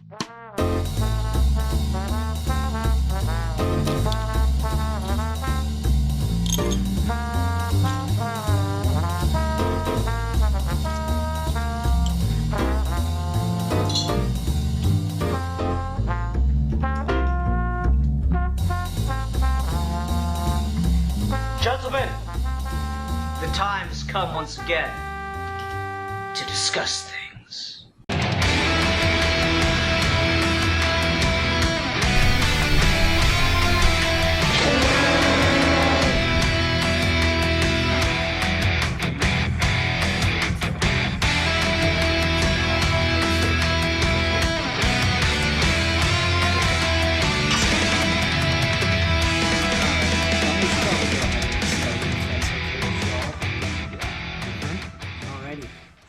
Gentlemen, the time has come once again to discuss things.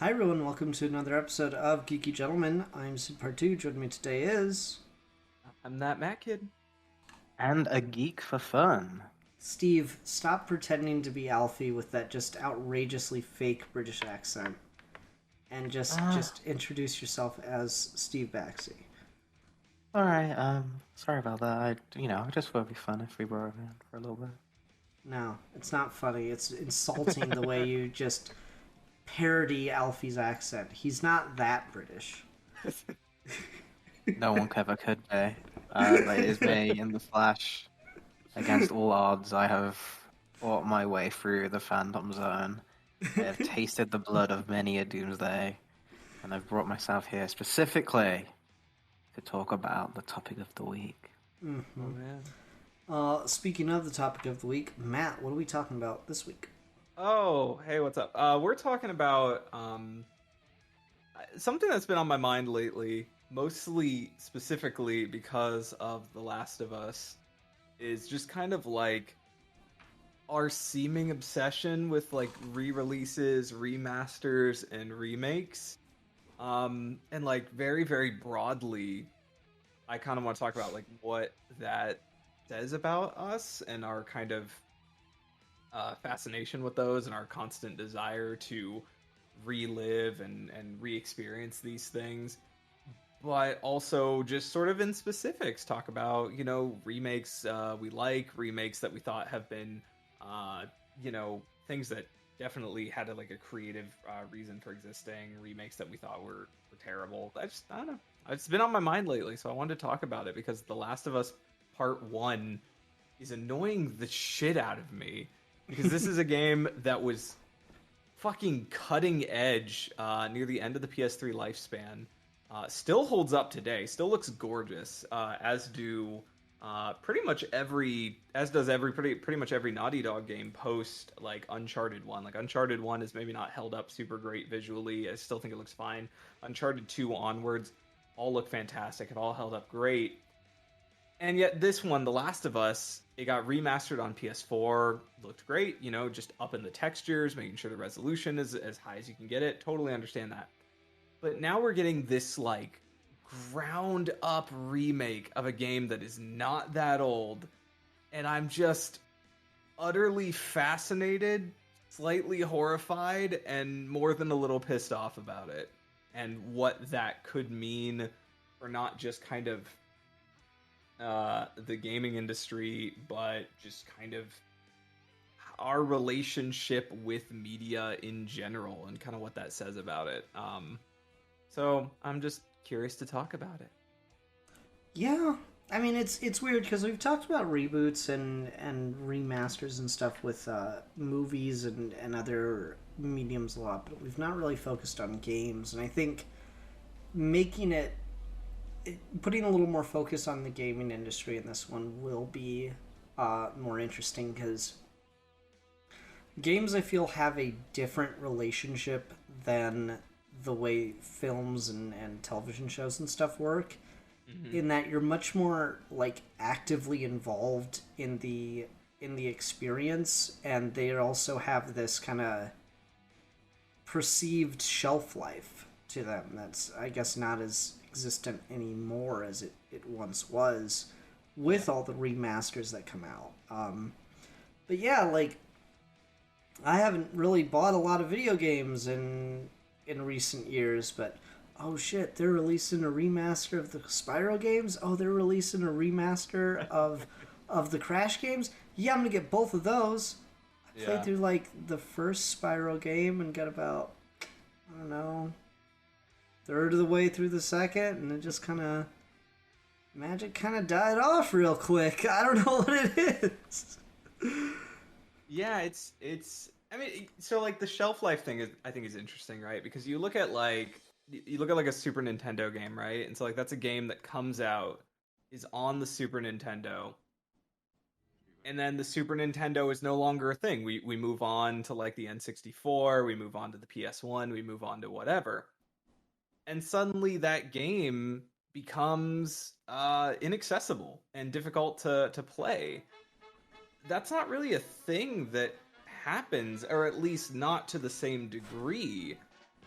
Hi everyone, welcome to another episode of Geeky Gentlemen. I'm Sid Part 2, joining me today is... I'm that Matt kid. And a geek for fun. Steve, stop pretending to be Alfie with that just outrageously fake British accent. And just introduce yourself as Steve Baxi. Alright, sorry about that. I just thought it'd be fun if we were around for a little bit. No, it's not funny. It's insulting the way you just parody Alfie's accent. He's not that British. No one ever could be. But it is me in the flesh. Against all odds, I have fought my way through the Phantom Zone. I have tasted the blood of many a doomsday. And I've brought myself here specifically to talk about the topic of the week. Mm-hmm. Oh, man. Speaking of the topic of the week, Matt, what are we talking about this week? Oh, hey, what's up? We're talking about something that's been on my mind lately, mostly specifically because of The Last of Us, is just kind of like our seeming obsession with like re-releases, remasters, and remakes. And like very, very broadly, I kind of want to talk about like what that says about us and our kind of fascination with those and our constant desire to relive and re-experience these things, but also just sort of in specifics talk about, you know, remakes we like, remakes that we thought have been you know, things that definitely had like a creative reason for existing, remakes that we thought were terrible. I don't know, it's been on my mind lately, so I wanted to talk about it because The Last of Us Part 1 is annoying the shit out of me. Because this is a game that was fucking cutting edge near the end of the PS3 lifespan. Still holds up today. Still looks gorgeous. As does pretty much every Naughty Dog game post like Uncharted 1. Like Uncharted 1 is maybe not held up super great visually. I still think it looks fine. Uncharted 2 onwards all look fantastic. It all held up great. And yet this one, The Last of Us, it got remastered on PS4, looked great, you know, just upping the textures, making sure the resolution is as high as you can get it. Totally understand that. But now we're getting this, like, ground up remake of a game that is not that old. And I'm just utterly fascinated, slightly horrified, and more than a little pissed off about it. And what that could mean for not just kind of the gaming industry, but just kind of our relationship with media in general and kind of what that says about it. So I'm just curious to talk about it. Yeah, I mean it's weird because we've talked about reboots and remasters and stuff with movies and other mediums a lot, but we've not really focused on games. And I think putting a little more focus on the gaming industry in this one will be more interesting because games, I feel, have a different relationship than the way films and television shows and stuff work, in that you're much more like actively involved in the experience, and they also have this kind of perceived shelf life to them that's, I guess, not as existent anymore as it once was with all the remasters that come out. But yeah, like, I haven't really bought a lot of video games in recent years, but oh shit, they're releasing a remaster of the Spyro games. Oh, they're releasing a remaster of the Crash games. Yeah, I'm gonna get both of those. I played through like the first Spyro game and got about, I don't know, third of the way through the second, and it just magic kind of died off real quick. I don't know what it is. Yeah, it's. I mean, so like the shelf life thing is, I think, is interesting, right? Because you look at like a Super Nintendo game, right? And so like that's a game that comes out, is on the Super Nintendo, and then the Super Nintendo is no longer a thing. We move on to like the N64, we move on to the PS1, we move on to whatever, and suddenly that game becomes inaccessible and difficult to play. That's not really a thing that happens, or at least not to the same degree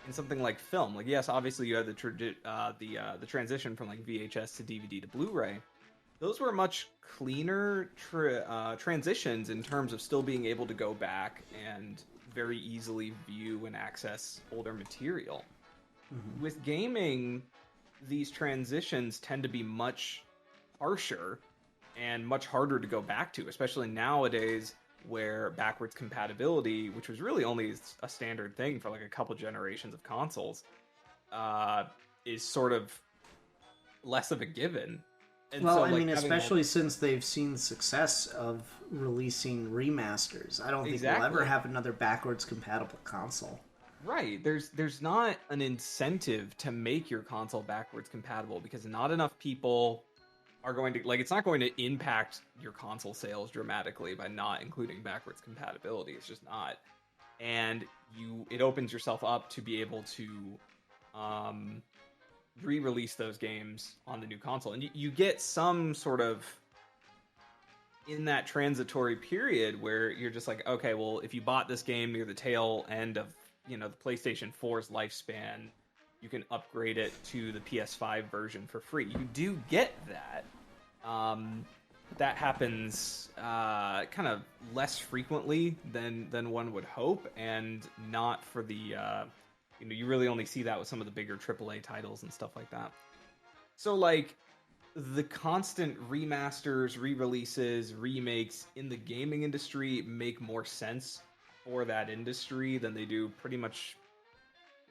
in something like film. Like, yes, obviously you had the transition from like VHS to DVD to Blu-ray. Those were much cleaner transitions in terms of still being able to go back and very easily view and access older material. Mm-hmm. With gaming, these transitions tend to be much harsher and much harder to go back to, especially nowadays where backwards compatibility, which was really only a standard thing for like a couple generations of consoles, is sort of less of a given. And well, so, I like, mean, especially since they've seen the success of releasing remasters. I don't think we'll ever have another backwards compatible console. Right. There's not an incentive to make your console backwards compatible because not enough people are going to, like, it's not going to impact your console sales dramatically by not including backwards compatibility. It's just not. And it opens yourself up to be able to re-release those games on the new console. And you get some sort of, in that transitory period where you're just like, okay, well, if you bought this game near the tail end of, the PlayStation 4's lifespan, you can upgrade it to the PS5 version for free. You do get that. That happens kind of less frequently than one would hope, and not for the you really only see that with some of the bigger AAA titles and stuff like that. So like the constant remasters, re-releases, remakes in the gaming industry make more sense for that industry than they do pretty much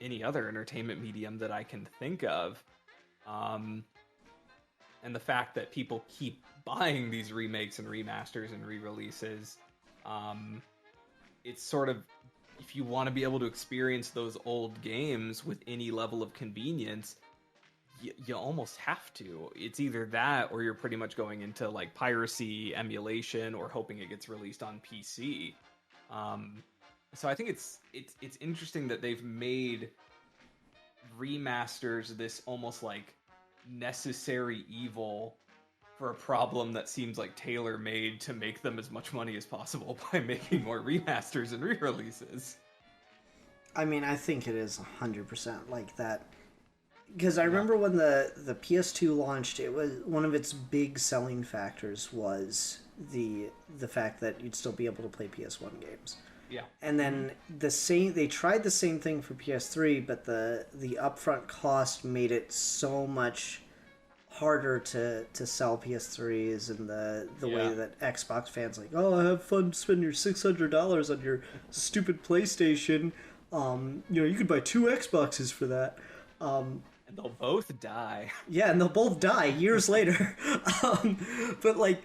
any other entertainment medium that I can think of. And the fact that people keep buying these remakes and remasters and re-releases, it's sort of, if you want to be able to experience those old games with any level of convenience, you almost have to. It's either that or you're pretty much going into like piracy, emulation, or hoping it gets released on PC. So I think it's interesting that they've made remasters this almost like necessary evil for a problem that seems like tailor-made to make them as much money as possible by making more remasters and re-releases. I mean, I think it is 100% like that. Because I remember when the PS2 launched, it was one of its big selling factors was the fact that you'd still be able to play PS1 games. Yeah. And then they tried the same thing for PS3, but the upfront cost made it so much harder to sell PS3s, and the way that Xbox fans like, oh, have fun spending your $600 on your stupid PlayStation. You could buy 2 Xboxes for that. And they'll both die. Yeah, and they'll both die years later. But like,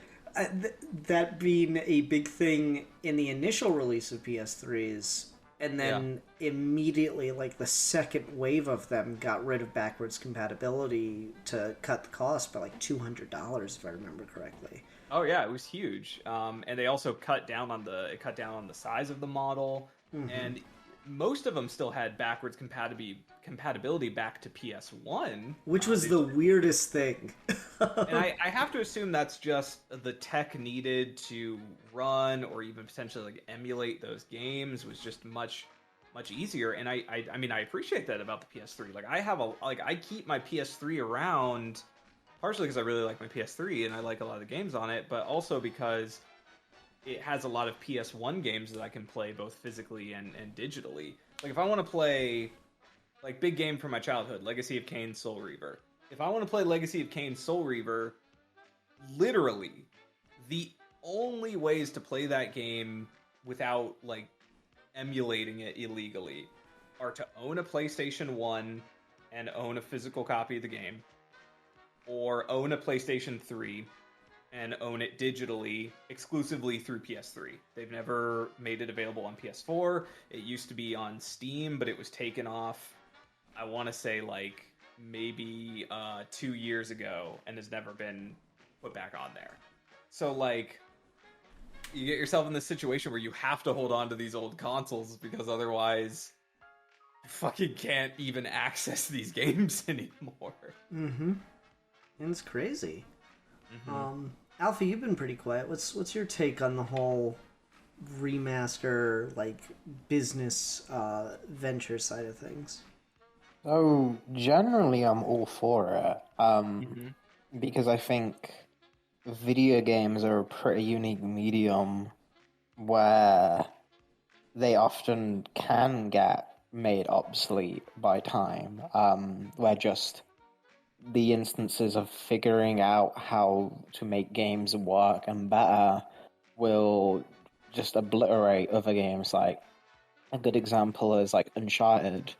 that being a big thing in the initial release of PS3s, and then immediately, like, the second wave of them got rid of backwards compatibility to cut the cost by like $200, if I remember correctly. Oh yeah, it was huge. And they also cut down on the size of the model, and most of them still had backwards compatibility back to PS1, which was the weirdest thing. And I have to assume that's just the tech needed to run or even potentially like emulate those games was just much easier. And I mean, I appreciate that about the PS3. Like, I keep my PS3 around partially because I really like my PS3 and I like a lot of the games on it, but also because it has a lot of PS1 games that I can play both physically and digitally. Like, if I want to play, like big game from my childhood, Legacy of Kain Soul Reaver. If I want to play Legacy of Kain Soul Reaver, literally the only ways to play that game without like emulating it illegally are to own a PlayStation 1 and own a physical copy of the game, or own a PlayStation 3 and own it digitally exclusively through PS3. They've never made it available on PS4. It used to be on Steam, but it was taken off, I want to say, like, maybe 2 years ago, and has never been put back on there. So, like, you get yourself in this situation where you have to hold on to these old consoles because otherwise you fucking can't even access these games anymore. Mm-hmm. And it's crazy. Mm-hmm. Alfie, you've been pretty quiet. What's your take on the whole remaster, like, business venture side of things? So generally, I'm all for it. Because I think video games are a pretty unique medium where they often can get made obsolete by time. Where just the instances of figuring out how to make games work and better will just obliterate other games. Like, a good example is like Uncharted.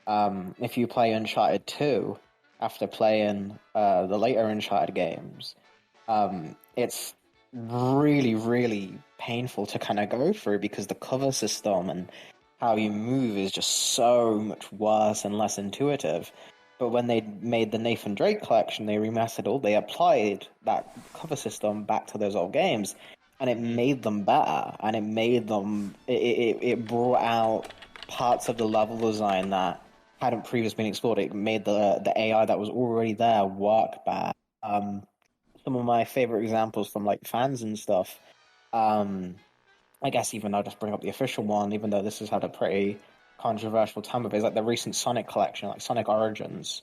If you play Uncharted 2 after playing the later Uncharted games, it's really, really painful to kind of go through because the cover system and how you move is just so much worse and less intuitive. But when they made the Nathan Drake collection, they remastered all, they applied that cover system back to those old games, and it made them better, and it made them, it brought out parts of the level design that hadn't previously been explored. It made the AI that was already there work better. Some of my favorite examples from like fans and stuff, I guess even I'll just bring up the official one, even though this has had a pretty controversial time of it, is like the recent Sonic collection, like Sonic Origins,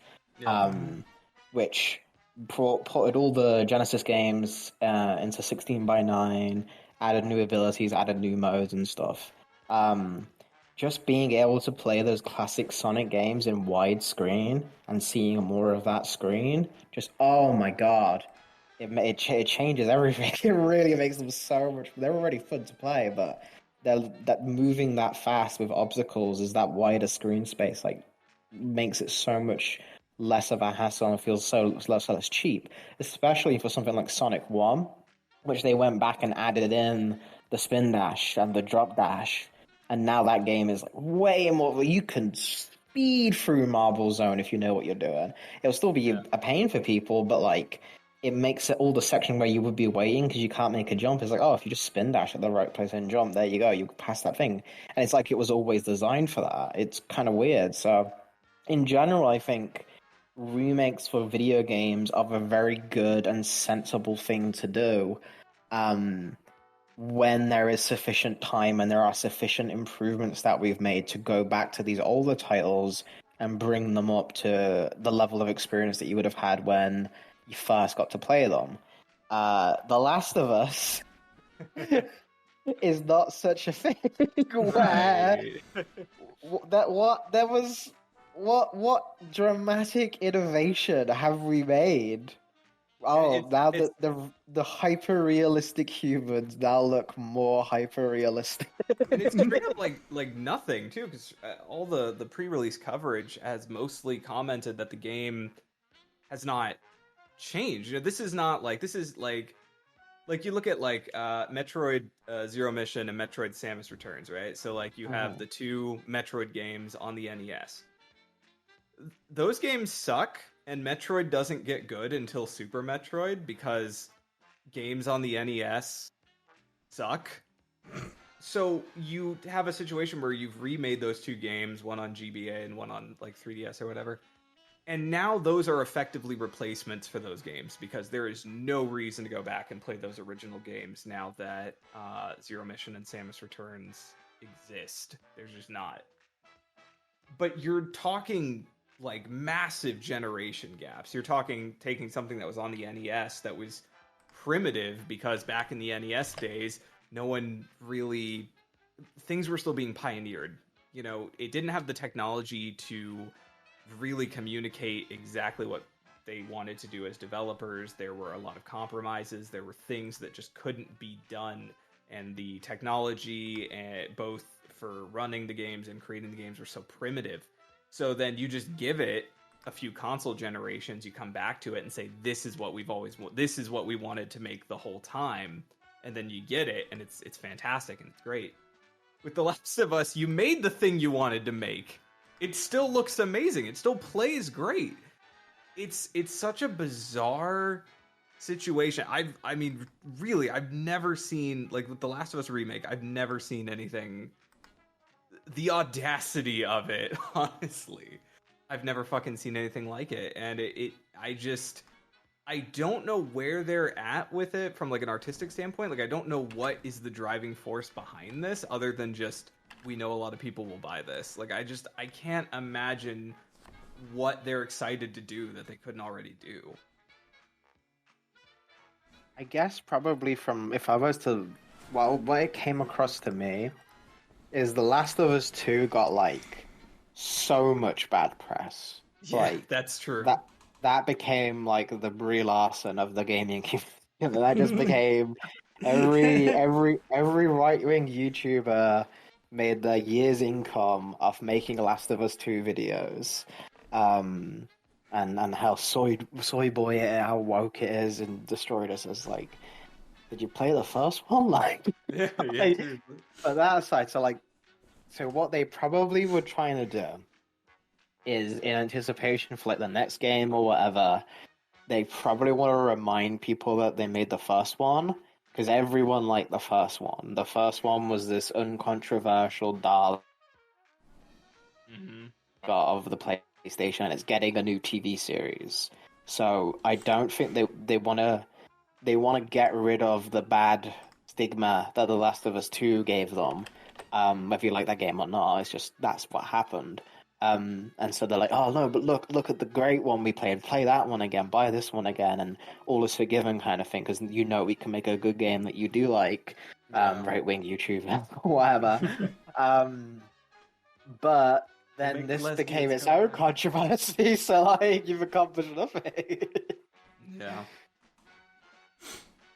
which ported all the Genesis games into 16:9, added new abilities, added new modes and stuff. Just being able to play those classic Sonic games in widescreen and seeing more of that screen, just, oh my god. It changes everything. It really makes them so much. They're already fun to play, but that moving that fast with obstacles is that wider screen space, like, makes it so much less of a hassle and feels so less cheap. Especially for something like Sonic 1, which they went back and added in the spin dash and the drop dash, and now that game is like way more. You can speed through Marble Zone if you know what you're doing. It'll still be a pain for people, but like, it makes it all the section where you would be waiting because you can't make a jump. It's like, oh, if you just spin dash at the right place and jump, there you go, you pass that thing. And it's like it was always designed for that. It's kind of weird. So, in general, I think remakes for video games are a very good and sensible thing to do when there is sufficient time and there are sufficient improvements that we've made to go back to these older titles and bring them up to the level of experience that you would have had when you first got to play them. The Last of Us is not such a thing where what dramatic innovation have we made? Oh, now the hyper realistic humans now look more hyper realistic. And it's straight up like nothing too, because all the pre-release coverage has mostly commented that the game has not changed. You know, this is like you look at like Metroid Zero Mission and Metroid Samus Returns, right? So like you have the two Metroid games on the NES. Those games suck, and Metroid doesn't get good until Super Metroid because games on the NES suck. So you have a situation where you've remade those two games, one on GBA and one on like 3DS or whatever. And now those are effectively replacements for those games because there is no reason to go back and play those original games now that Zero Mission and Samus Returns exist. There's just not. But you're talking like massive generation gaps. You're talking taking something that was on the NES that was primitive because back in the NES days, no one really... Things were still being pioneered. You know, it didn't have the technology to really communicate exactly what they wanted to do as developers. There were a lot of compromises. There were things that just couldn't be done, and the technology, both for running the games and creating the games, were so primitive. So then you just give it a few console generations, you come back to it and say, this is what this is what we wanted to make the whole time, and then you get it, and it's fantastic and it's great. With The Last of Us, you made the thing you wanted to make. It still looks amazing. It still plays great. It's such a bizarre situation. I mean, really, I've never seen, like, with The Last of Us remake, I've never seen anything, the audacity of it, honestly. I've never fucking seen anything like it, and I don't know where they're at with it from, like, an artistic standpoint. Like, I don't know what is the driving force behind this, other than just, we know a lot of people will buy this. Like, I can't imagine what they're excited to do that they couldn't already do. I guess probably from, if I was to, well, what it came across to me is The Last of Us 2 got, like, so much bad press. Yeah, like, that's true. That became, like, the Brie Larson of the gaming community. That just became every right-wing YouTuber made their year's income off making Last of Us 2 videos. And how soy boy how woke it is and destroyed us. As like, did you play the first one? Like, yeah, like, seriously. but that aside, so what they probably were trying to do is, in anticipation for like the next game or whatever, they probably want to remind people that they made the first one, because everyone liked the first one. The first one was this uncontroversial darling of the PlayStation, and it's getting a new TV series. So I don't think they want to get rid of the bad stigma that The Last of Us 2 gave them. Whether you like that game or not, it's just that's what happened. And so they're like, oh no, but look at the great one we played. Play that one again. Buy this one again, and all is forgiven, kind of thing. Because we can make a good game that you do like. Right wing YouTuber, whatever. But then this became its own controversy. So like, you've accomplished nothing. Yeah,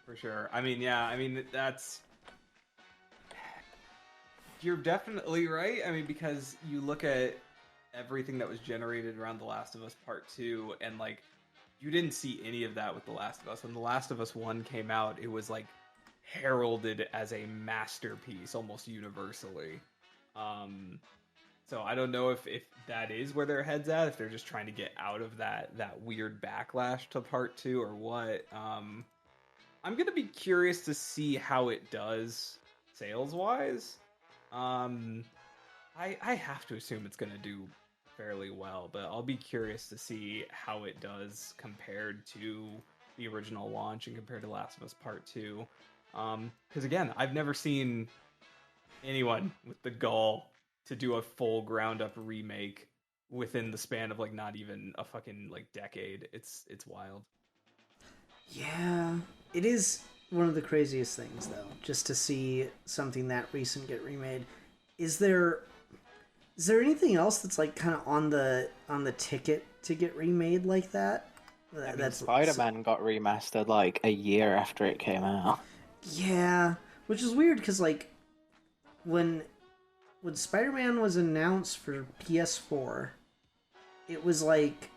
for sure. I mean, that's. You're definitely right. I mean, because you look at everything that was generated around The Last of Us Part 2, and like, you didn't see any of that with The Last of Us. When The Last of Us 1 came out, it was like heralded as a masterpiece almost universally. So I don't know if that is where their head's at, if they're just trying to get out of that weird backlash to Part 2 or what. I'm going to be curious to see how it does sales-wise. I have to assume it's going to do fairly well, but I'll be curious to see how it does compared to the original launch and compared to Last of Us Part 2. Because again, I've never seen anyone with the gall to do a full ground-up remake within the span of like not even a fucking like decade. It's wild. Yeah, it is one of the craziest things, though, just to see something that recent get remade. Is there anything else that's like kind of on the ticket to get remade like that? That's Spider-Man got remastered like a year after it came out. Yeah, which is weird because like when Spider-Man was announced for PS4, it was like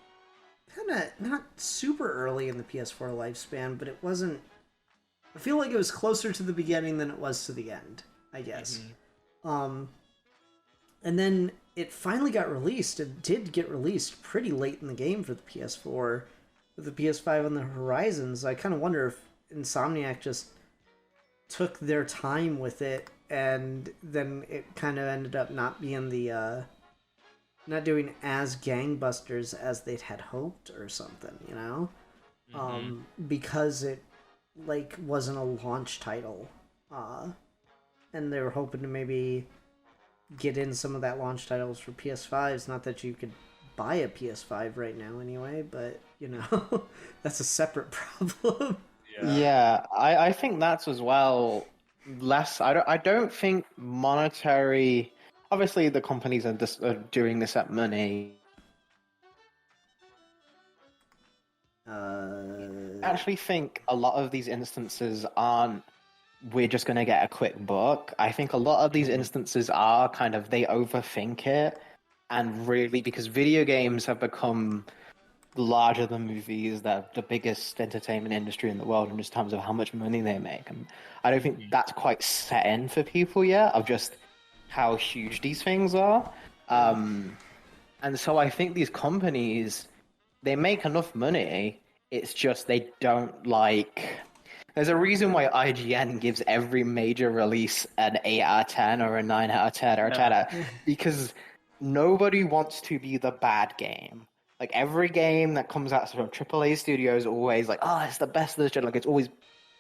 kind of not super early in the PS4 lifespan, but it wasn't. I feel like it was closer to the beginning than it was to the end, I guess. Mm-hmm. And then it finally got released. It did get released pretty late in the game for the PS4, with the PS5 on the horizon. So I kind of wonder if Insomniac just took their time with it, and then it kind of ended up not being not doing as gangbusters as they'd had hoped or something, you know? Mm-hmm. Because it like wasn't a launch title, and they were hoping to maybe get in some of that launch titles for PS5s. Not that you could buy a PS5 right now anyway, but you know, that's a separate problem. Yeah, I think that's as well less. I don't think monetary. Obviously, the companies are doing this at money, I actually think a lot of these instances aren't, we're just going to get a quick book. I think a lot of these instances are kind of, they overthink it. And really, because video games have become larger than movies, they're the biggest entertainment industry in the world in just terms of how much money they make. And I don't think that's quite set in for people yet, of just how huge these things are. And so I think these companies, they make enough money, it's just they don't like... There's a reason why IGN gives every major release an 8 out of 10 or a 9 out of 10 or a 10 out, because nobody wants to be the bad game. Like, every game that comes out from AAA studios is always like, oh, it's the best of the show. Like, it's always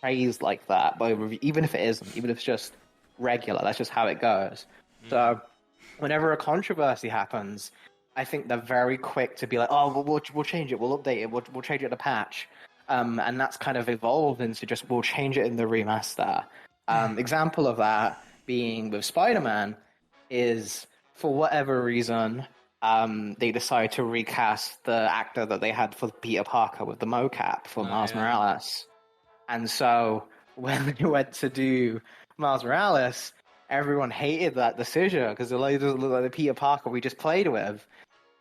praised like that, even if it isn't, even if it's just regular. That's just how it goes. So, whenever a controversy happens, I think they're very quick to be like, oh, we'll change it, we'll update it, we'll change it in a patch. And that's kind of evolved into just, we'll change it in the remaster. Example of that being with Spider-Man is, for whatever reason, they decided to recast the actor that they had for Peter Parker with the mocap for Miles Morales. And so when they went to do Miles Morales, everyone hated that decision because it doesn't look like the Peter Parker we just played with.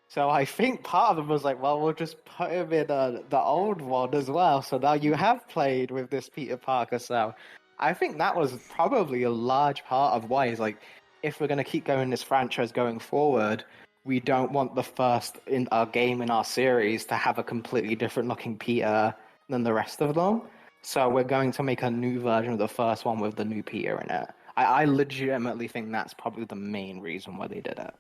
So I think part of them was like, well, we'll just put him in the old one as well. So now you have played with this Peter Parker. So I think that was probably a large part of why is like, if we're going to keep going this franchise going forward, we don't want the first in our game in our series to have a completely different looking Peter than the rest of them. So we're going to make a new version of the first one with the new Peter in it. I legitimately think that's probably the main reason why they did it.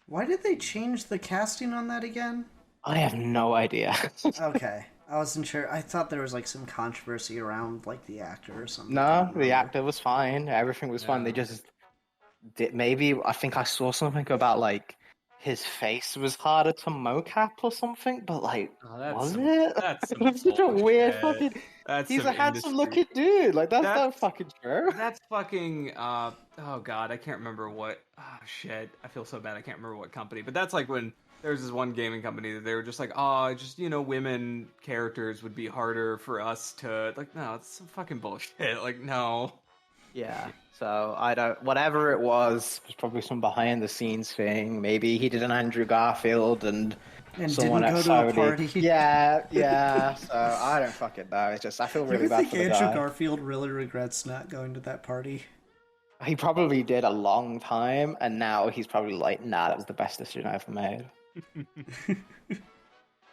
Why did they change the casting on that again? I have no idea. Okay. I wasn't sure. I thought there was like some controversy around like the actor or something. No, the actor was fine. Everything was fine. They just did, maybe I think I saw something about like his face was harder to mocap or something, but like, was it? That's such a weird fucking... He's a handsome looking dude. Like, that's not fucking true. That's fucking, oh god, I can't remember what, oh shit, I feel so bad, I can't remember what company, but that's like when there's this one gaming company that they were just like, oh, just, women characters would be harder for us to, like, no, it's some fucking bullshit, like, no. Yeah, so I don't, whatever it was probably some behind the scenes thing. Maybe he did an Andrew Garfield and someone didn't go to a party. Yeah. So I don't fucking know. It's just, I feel really bad for the guy. Andrew Garfield really regrets not going to that party? He probably did a long time, and now he's probably like, nah, that was the best decision I ever made.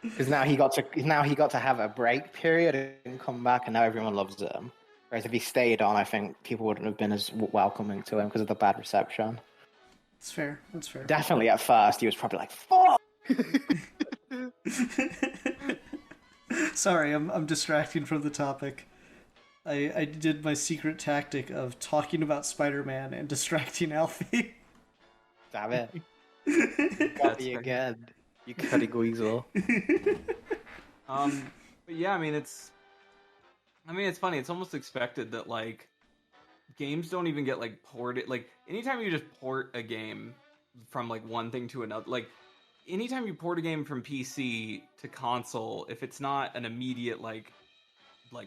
Because now he got to have a break period and come back, and now everyone loves him. Whereas if he stayed on, I think people wouldn't have been as welcoming to him because of the bad reception. That's fair. Definitely at first, he was probably like, fuck! Sorry, I'm distracting from the topic. I did my secret tactic of talking about Spider-Man and distracting Alfie. Damn it. You got me again. You cutty weasel. But yeah, I mean, it's funny. It's almost expected that, like, games don't even get, like, ported. Like, anytime you just port a game from, like, one thing to another, like, anytime you port a game from PC to console, if it's not an immediate, like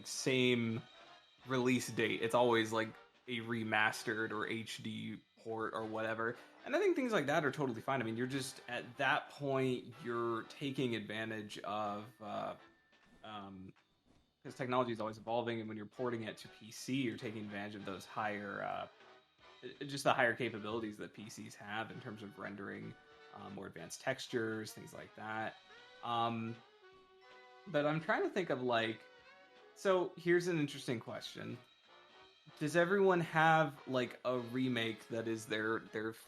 same release date, it's always, like, a remastered or HD port or whatever. And I think things like that are totally fine. I mean, you're just, at that point, you're taking advantage of, because technology is always evolving, and when you're porting it to PC, you're taking advantage of those higher, just the higher capabilities that PCs have in terms of rendering more advanced textures, things like that. But I'm trying to think of, like, so here's an interesting question. Does everyone have, like, a remake that is their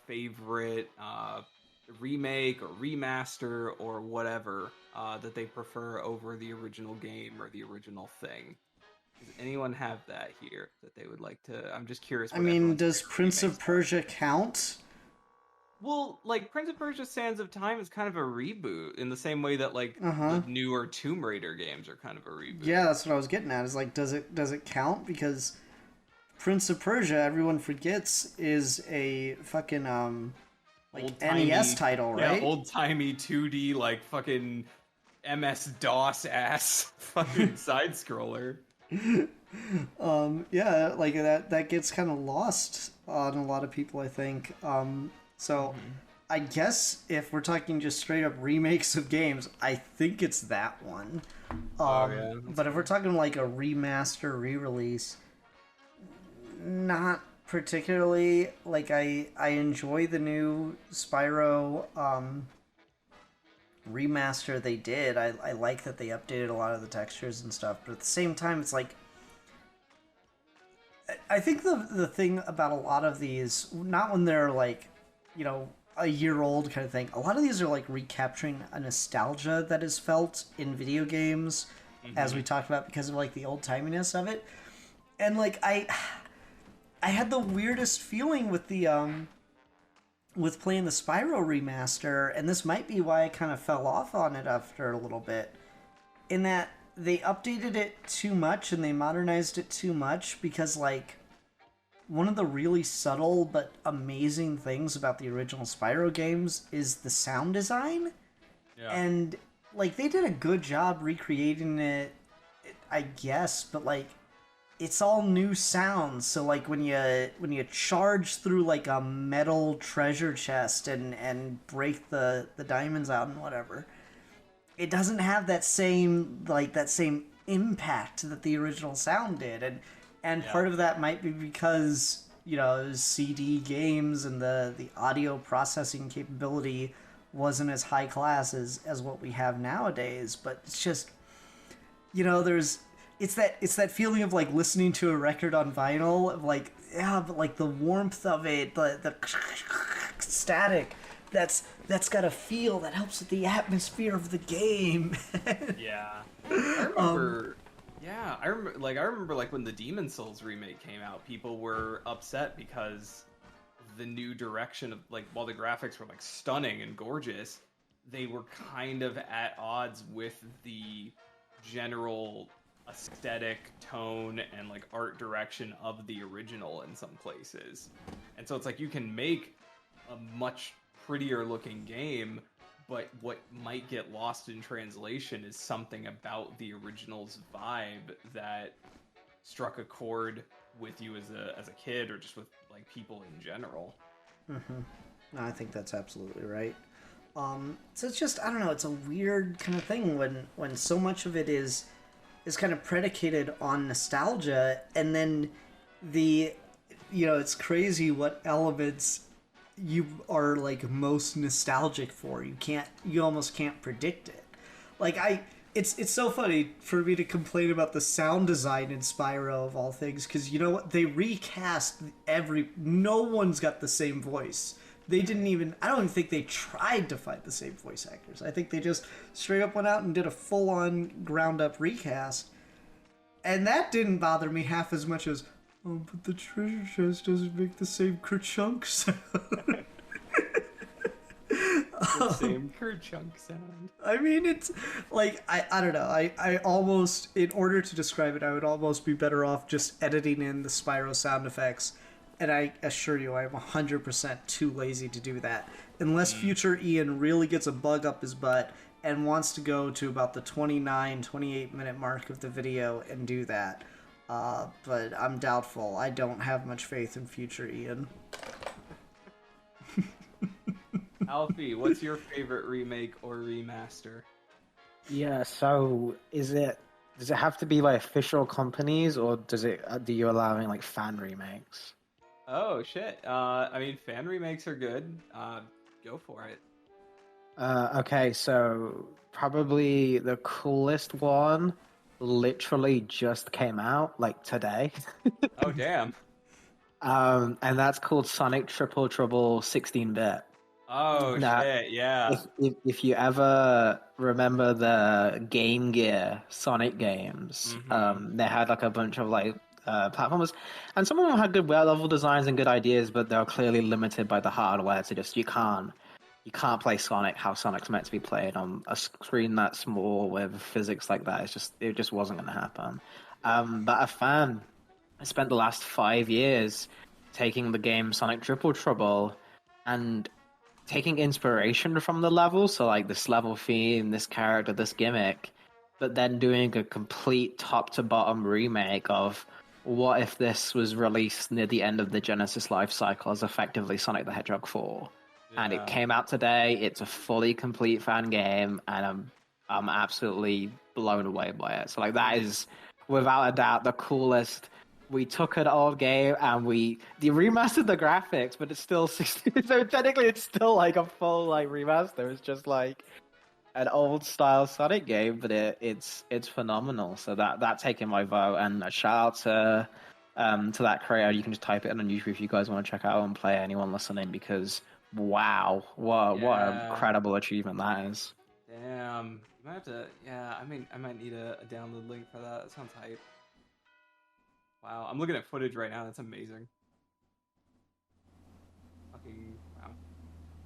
favorite remake or remaster or whatever that they prefer over the original game or the original thing? Does anyone have that here that they would like to? I'm just curious. I mean, does Prince of Persia count? Well, like, Prince of Persia Sands of Time is kind of a reboot in the same way that, like, the newer Tomb Raider games are kind of a reboot. Yeah, that's what I was getting at. Is like, does it count? Because Prince of Persia, everyone forgets, is a fucking like NES title, right? Yeah, old-timey 2D, like, fucking MS DOS ass fucking side scroller. Yeah, like that gets kind of lost on a lot of people, I think. So I guess if we're talking just straight up remakes of games, I think it's that one. Yeah, But if we're talking like a remaster, re-release, not particularly. Like I enjoy the new Spyro remaster they did. I like that they updated a lot of the textures and stuff, but at the same time it's like I think the thing about a lot of these, not when they're like, you know, a year old kind of thing, a lot of these are like recapturing a nostalgia that is felt in video games, as we talked about, because of like the old timiness of it. And like I had the weirdest feeling with the with playing the Spyro remaster, and this might be why I kind of fell off on it after a little bit, in that they updated it too much and they modernized it too much, because like one of the really subtle but amazing things about the original Spyro games is the sound design. Yeah. And like they did a good job recreating it, I guess, but like it's all new sounds. So like when you charge through like a metal treasure chest and break the diamonds out and whatever, it doesn't have that same impact that the original sound did. And part of that might be because, you know, it was CD games and the audio processing capability wasn't as high class as what we have nowadays. But it's just, you know, it's that feeling of like listening to a record on vinyl, of like, yeah, but like the warmth of it, the static, that's got a feel that helps with the atmosphere of the game. Yeah. I remember I remember like when the Demon Souls remake came out, people were upset because the new direction of, like, while the graphics were like stunning and gorgeous, they were kind of at odds with the general aesthetic tone and like art direction of the original in some places. And so it's like you can make a much prettier looking game, but what might get lost in translation is something about the original's vibe that struck a chord with you as a kid, or just with like people in general. No, I think that's absolutely right. So it's just, I don't know, it's a weird kind of thing when so much of it is kind of predicated on nostalgia, and then it's crazy what elements you are like most nostalgic for. You almost can't predict it. Like it's so funny for me to complain about the sound design in Spyro of all things, because you know what, they recast no one's got the same voice. I don't even think they tried to find the same voice actors. I think they just straight up went out and did a full-on ground-up recast. And that didn't bother me half as much as, oh, but the treasure chest doesn't make the same kerchunk sound. The same kerchunk sound. I mean, it's like, I don't know. I almost, in order to describe it, I would almost be better off just editing in the Spyro sound effects. And I assure you, I'm 100% too lazy to do that. Unless future Ian really gets a bug up his butt and wants to go to about the 28 minute mark of the video and do that. But I'm doubtful. I don't have much faith in future Ian. Alfie, what's your favorite remake or remaster? Yeah, so does it have to be by official companies, or do you allowing like fan remakes? Oh shit. I mean, fan remakes are good. Go for it. Okay, so probably the coolest one literally just came out like today. Oh damn. And that's called Sonic Triple Trouble 16-bit. Oh Now, shit, yeah. if you ever remember the Game Gear Sonic games, they had like a bunch of like platformers, and some of them had good level designs and good ideas, but they were clearly limited by the hardware. So just you can't play Sonic how Sonic's meant to be played on a screen that small with physics like that. It just wasn't going to happen. But a fan spent the last 5 years taking the game Sonic Triple Trouble and taking inspiration from the level, so like this level theme, this character, this gimmick, but then doing a complete top to bottom remake of what if this was released near the end of the Genesis life cycle as effectively Sonic the Hedgehog 4. And it came out today. It's a fully complete fan game, and I'm absolutely blown away by it. So like that is without a doubt the coolest. We took an old game and they remastered the graphics, but it's still 60. So technically, it's still like a full like remaster. It's just like an old style Sonic game, but it's phenomenal. So that's taking my vote. And a shout out to that creator. You can just type it in on YouTube if you guys want to check out and play. Anyone listening, because wow, what an incredible achievement that is. Damn, you might have to. Yeah, I might need a download link for that. That sounds hype. Wow, I'm looking at footage right now. That's amazing. Fucking wow.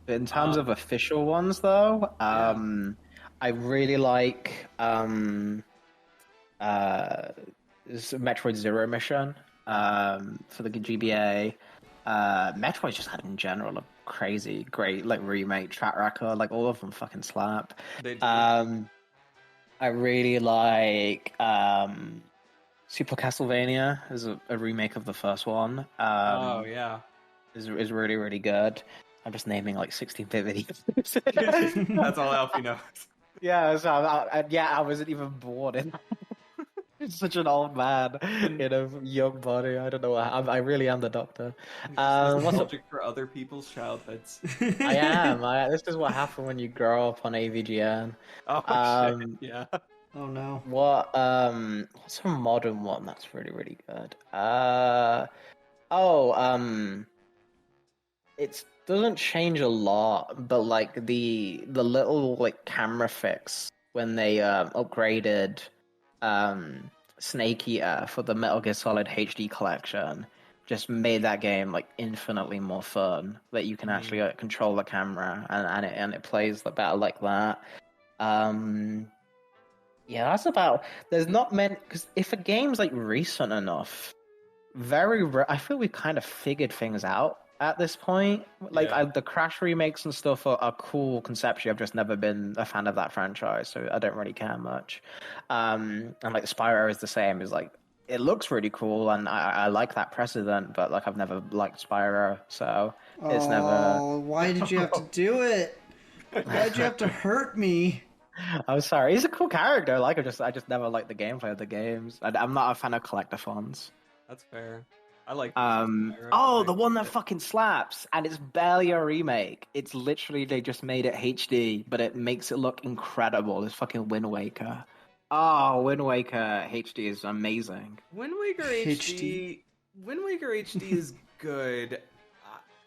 In terms of official ones, though, I really like Metroid Zero Mission for the GBA. Metroid just had in general a crazy, great like remake track record. Like all of them fucking slap. They do. I really like Super Castlevania is a remake of the first one. Oh yeah, is really really good. I'm just naming like 16-bit videos. That's all Alfie knows. Yeah, so I wasn't even born in. Such an old man in a young body. I don't know. I really am the doctor. What's subject for other people's childhoods? I am. This is what happened when you grow up on AVGN. Oh shit! Yeah. Oh no. What's a modern one that's really really good? It doesn't change a lot, but like the little like camera fix when they upgraded Snake Eater for the Metal Gear Solid HD collection just made that game like infinitely more fun. That you can actually control the camera and it plays better like that. Yeah, that's about. There's not many because if a game's like recent enough, I feel we kind of figured things out at this point. Like the Crash remakes and stuff are cool conceptually. I've just never been a fan of that franchise, so I don't really care much. And like Spyro is the same. Is like it looks really cool, and I like that precedent, but like I've never liked Spyro, so it's never. Oh, why did you have to do it? Why'd you have to hurt me? I'm sorry. He's a cool character. Like I just never liked the gameplay of the games. I'm not a fan of collectathons. That's fair. I like. The one that fucking slaps, and it's barely a remake. It's literally they just made it HD, but it makes it look incredible. It's fucking Wind Waker. Oh, Wind Waker HD is amazing. Wind Waker HD. Wind Waker HD is good.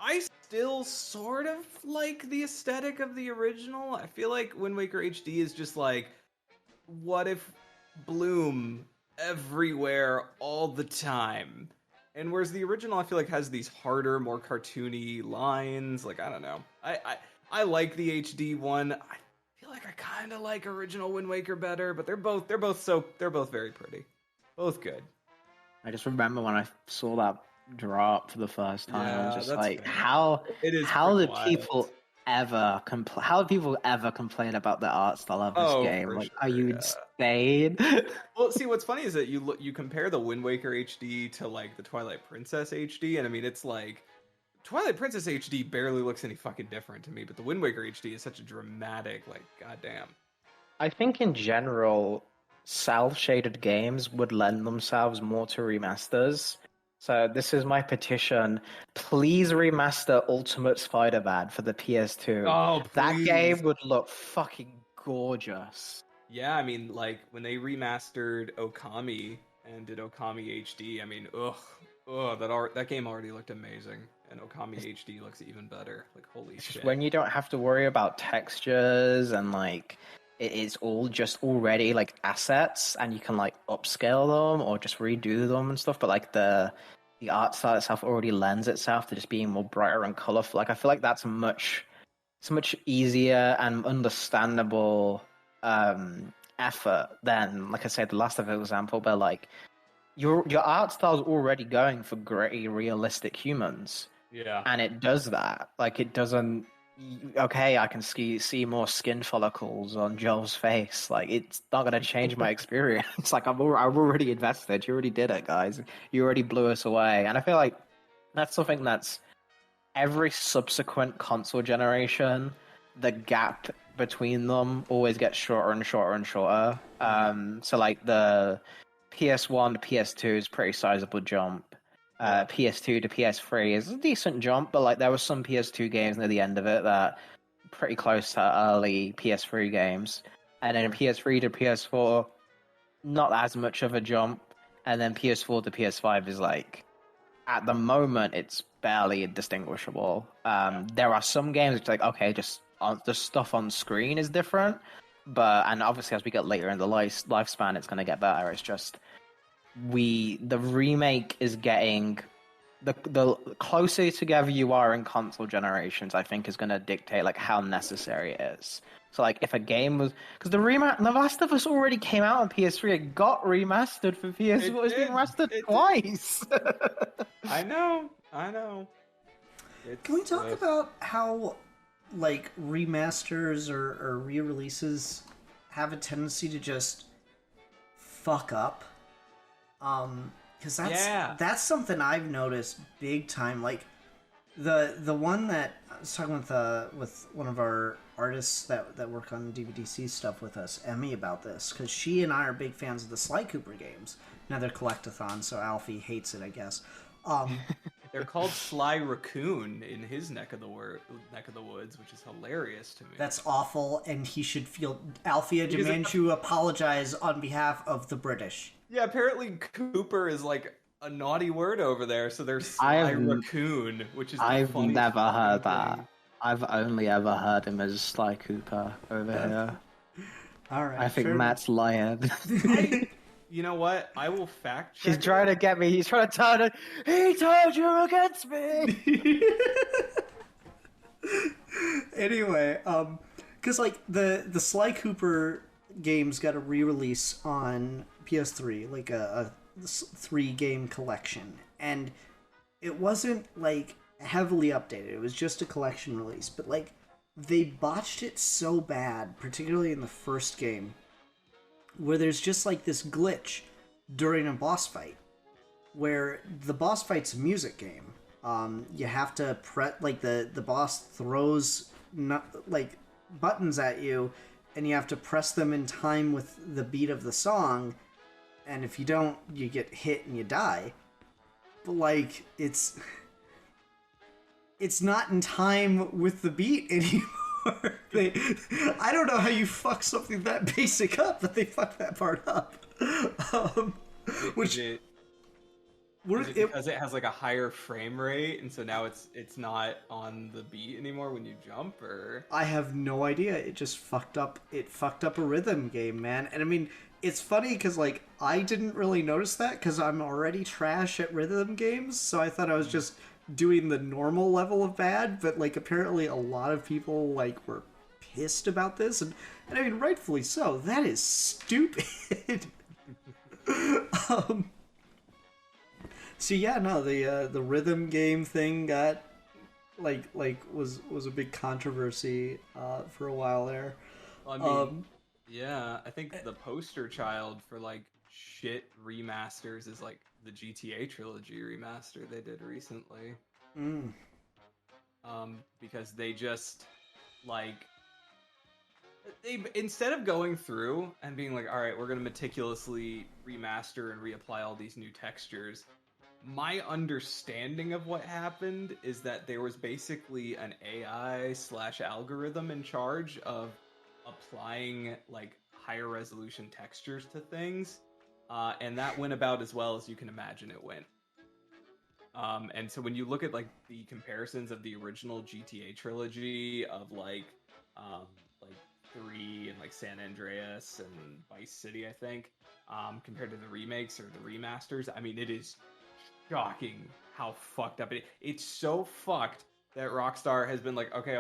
I still sort of like the aesthetic of the original. I feel like Wind Waker HD is just like, what if Bloom everywhere all the time? And whereas the original, I feel like, has these harder, more cartoony lines. Like, I don't know. I like the HD one. I feel like I kind of like original Wind Waker better, but they're both very pretty. Both good. I just remember when I saw that drop for the first time. I was just like, fair. how do people ever complain about the art style of this game? Like, are you insane? Well, see, what's funny is that you compare the Wind Waker HD to like the Twilight Princess HD, and I mean, it's like Twilight Princess HD barely looks any fucking different to me, but the Wind Waker HD is such a dramatic, like, goddamn. I think in general, cel-shaded games would lend themselves more to remasters. So this is my petition. Please remaster Ultimate Spider-Man for the PS2. Oh, please. That game would look fucking gorgeous. Yeah, I mean, like, when they remastered Okami and did Okami HD, I mean, that game already looked amazing. And Okami HD looks even better. Like, holy shit. Just when you don't have to worry about textures and, like, it's all just already, like, assets, and you can, like, upscale them or just redo them and stuff, but, like, the art style itself already lends itself to just being more brighter and colorful. Like, I feel like that's much easier and understandable effort than, like I said, the last of it example, where, like, your art style is already going for gritty, realistic humans. Yeah. And it does that. Like, it doesn't... okay, I can see more skin follicles on Joel's face. Like, it's not gonna change my experience. Like, I've already invested. You already did it, guys. You already blew us away. And I feel like that's something that's every subsequent console generation, the gap between them always gets shorter and shorter and shorter. So like the PS1 to PS2 is a pretty sizable jump. PS2 to PS3 is a decent jump, but like there were some PS2 games near the end of it that pretty close to early PS3 games, and then PS3 to PS4, not as much of a jump, and then PS4 to PS5 is like, at the moment, it's barely distinguishable. There are some games which like, okay, just the stuff on screen is different, and obviously as we get later in the lifespan, it's going to get better. It's just the remake is getting the closer together you are in console generations, I think is going to dictate like how necessary it is. So like if a game was, because the Last of Us already came out on PS3, it got remastered for PS4. It's been remastered twice. I know. Can we talk about how like remasters or re-releases have a tendency to just fuck up? Because that's something I've noticed big time. Like the one that I was talking with one of our artists that work on DVDC stuff with us, Emmy, about this, because she and I are big fans of the Sly Cooper games. Now they're collectathon, so Alfie hates it, I guess. They're called Sly Raccoon in his neck of the woods, which is hilarious to me. That's awful, and he should feel. Alfie, I demand you apologize on behalf of the British. Yeah, apparently Cooper is like a naughty word over there, so there's Sly Raccoon, which is I've the never heard thing. that. I've only ever heard him as Sly Cooper over here. All right, I think Matt's lying. You know what? I will fact check. He's trying to get me. He's trying to turn it. He told you against me. Anyway, because like the Sly Cooper games got a re-release on PS3, like a 3-game collection, and it wasn't like heavily updated. It was just a collection release, but like they botched it so bad, particularly in the first game, where there's just like this glitch during a boss fight, where the boss fight's a music game. You have to like the boss throws like buttons at you, and you have to press them in time with the beat of the song, and if you don't, you get hit and you die. But like it's not in time with the beat anymore. I don't know how you fuck something that basic up, but they fucked that part up. Because it has like a higher frame rate, and so now it's not on the beat anymore when you jump, or I have no idea. It just fucked up. It fucked up a rhythm game, man. And I mean, it's funny because like I didn't really notice that because I'm already trash at rhythm games, so I thought I was just doing the normal level of bad. But like apparently a lot of people like were pissed about this, and I mean rightfully so. That is stupid. So yeah, no, the rhythm game thing got was a big controversy for a while there. I mean, yeah, I think the poster child for like shit remasters is like the GTA trilogy remaster they did recently. Because they just like instead of going through and being like, all right, we're gonna meticulously remaster and reapply all these new textures. My understanding of what happened is that there was basically an AI/algorithm in charge of applying like higher resolution textures to things, and that went about as well as you can imagine it went. And so when you look at like the comparisons of the original GTA trilogy of like 3 and like San Andreas and Vice City, I think, compared to the remakes or the remasters, I mean, it is shocking how fucked up it's so fucked that Rockstar has been like, okay,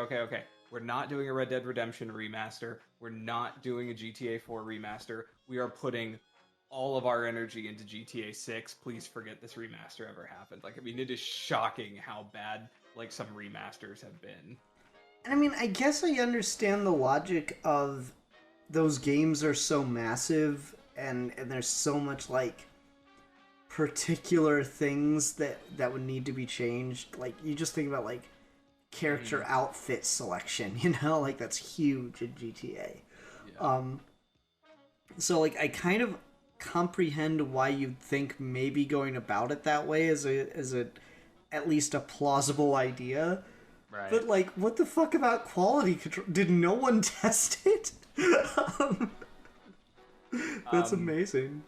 we're not doing a Red Dead Redemption remaster, we're not doing a GTA 4 remaster, we are putting all of our energy into GTA 6, please forget this remaster ever happened. Like, I mean, it is shocking how bad like some remasters have been. I mean, I guess I understand the logic of those games are so massive and there's so much, like, particular things that would need to be changed. Like, you just think about, like, character outfit selection, you know? Like, that's huge in GTA. Yeah. So, like, I kind of comprehend why you'd think maybe going about it that way is a at least a plausible idea. Right. But, like, what the fuck about quality control? Did no one test it? That's amazing.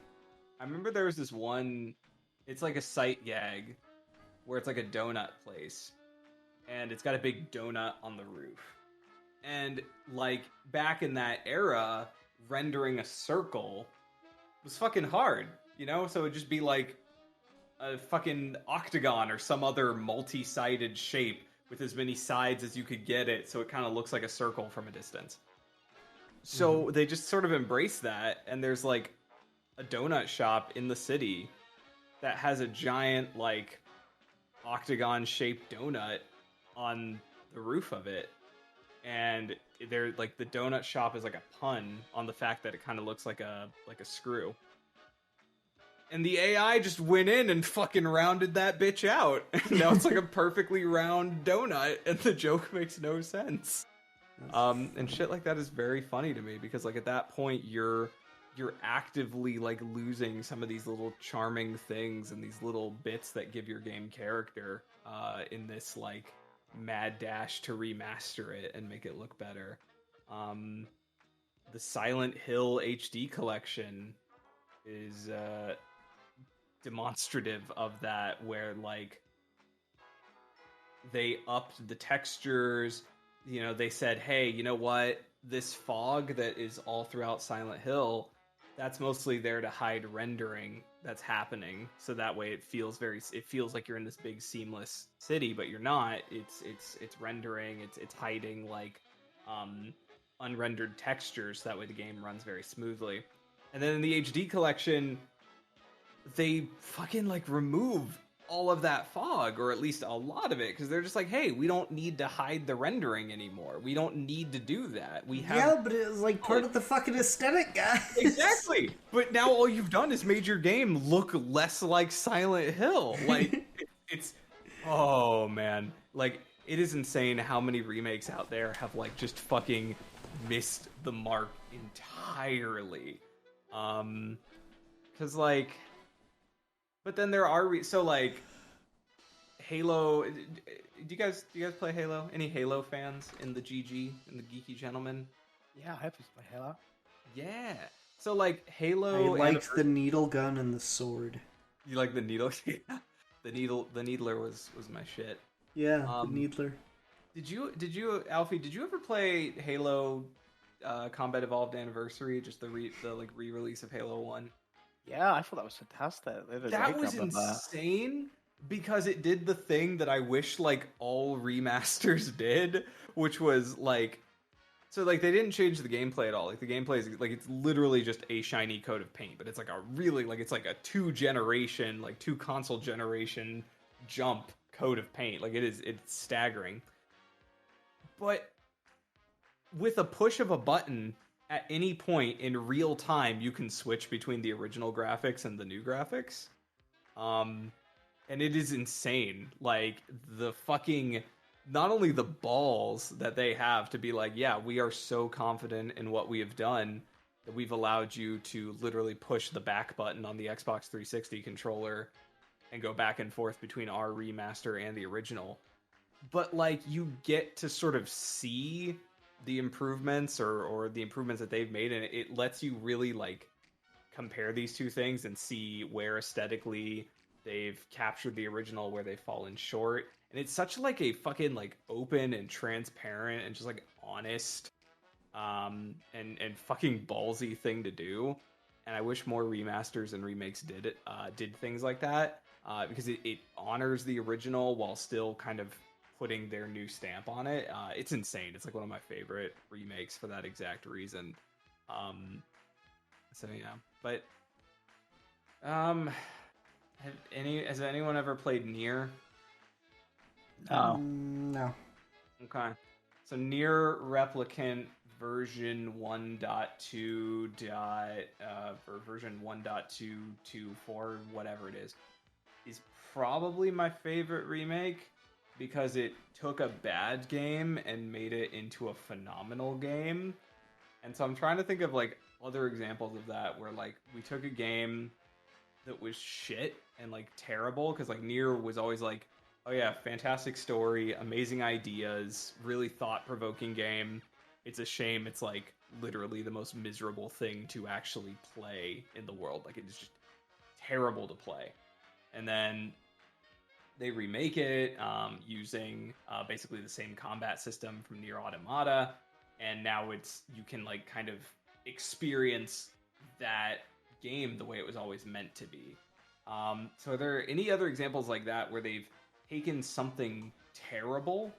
I remember there was this one, it's like a sight gag, where it's like a donut place, and it's got a big donut on the roof. And, like, back in that era, rendering a circle was fucking hard, you know? So it'd just be like a fucking octagon or some other multi-sided shape with as many sides as you could get it, so it kind of looks like a circle from a distance. So they just sort of embrace that, and there's like a donut shop in the city that has a giant, like, octagon-shaped donut on the roof of it. And they're like, the donut shop is like a pun on the fact that it kind of looks like a screw. And the AI just went in and fucking rounded that bitch out. Now it's like a perfectly round donut, and the joke makes no sense. And shit like that is very funny to me, because like at that point you're actively like losing some of these little charming things and these little bits that give your game character in this like mad dash to remaster it and make it look better. The Silent Hill HD collection is demonstrative of that, where like they upped the textures. You know, they said, hey, you know what, this fog that is all throughout Silent Hill, that's mostly there to hide rendering that's happening, so that way it feels like you're in this big seamless city, but you're not. It's rendering, it's hiding like unrendered textures, so that way the game runs very smoothly. And then in the HD collection, they fucking like remove all of that fog, or at least a lot of it, because they're just like, hey, we don't need to hide the rendering anymore. We don't need to do that. We have... Yeah, but it was like part of the fucking aesthetic, guys. Exactly. But now all you've done is made your game look less like Silent Hill. Like, it's... Oh, man. Like, it is insane how many remakes out there have, like, just fucking missed the mark entirely. Because, like... But then there are so like Halo. Do you guys play Halo? Any Halo fans in the GG, in the Geeky Gentlemen? Yeah, I hope you play Halo. Yeah. So like Halo. I liked the needle gun and the sword. You like the needle? The needler was my shit. Yeah, the needler. Did you Alfie? Did you ever play Halo Combat Evolved Anniversary? Just the re-release of Halo 1. Yeah, I thought that was fantastic. That was insane, because it did the thing that I wish like all remasters did, which was like, so like they didn't change the gameplay at all. Like the gameplay is like, it's literally just a shiny coat of paint, but it's like a really like, it's like a two console generation jump coat of paint. Like it's staggering. But with a push of a button, at any point in real time, you can switch between the original graphics and the new graphics. And it is insane. Like, the fucking... Not only the balls that they have to be like, yeah, we are so confident in what we have done that we've allowed you to literally push the back button on the Xbox 360 controller and go back and forth between our remaster and the original. But, like, you get to sort of see the improvements or the improvements that they've made, and it lets you really like compare these two things and see where aesthetically they've captured the original, where they've fallen short. And it's such like a fucking like open and transparent and just like honest and fucking ballsy thing to do. And I wish more remasters and remakes did things like that, because it honors the original while still kind of putting their new stamp on it. It's insane. It's like one of my favorite remakes for that exact reason. So yeah, but has anyone ever played Nier? No. No. Okay. So Near Replicant version 1.2 or version 1.224, whatever it is probably my favorite remake because it took a bad game and made it into a phenomenal game. And so I'm trying to think of like other examples of that where like we took a game that was shit and like terrible, because like Nier was always like, oh yeah, fantastic story, amazing ideas, really thought-provoking game. It's a shame it's like literally the most miserable thing to actually play in the world. Like it's just terrible to play. And then they remake it using basically the same combat system from Nier Automata, and now you can like kind of experience that game the way it was always meant to be. So are there any other examples like that where they've taken something terrible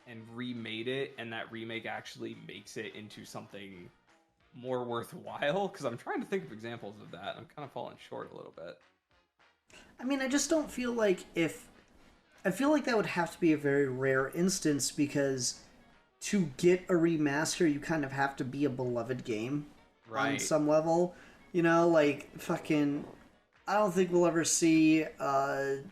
and remade it, and that remake actually makes it into something more worthwhile? Because I'm trying to think of examples of that. I'm kind of falling short a little bit. I mean, I just don't feel like I feel like that would have to be a very rare instance, because to get a remaster, you kind of have to be a beloved game on some level. You know, like, fucking, I don't think we'll ever see, God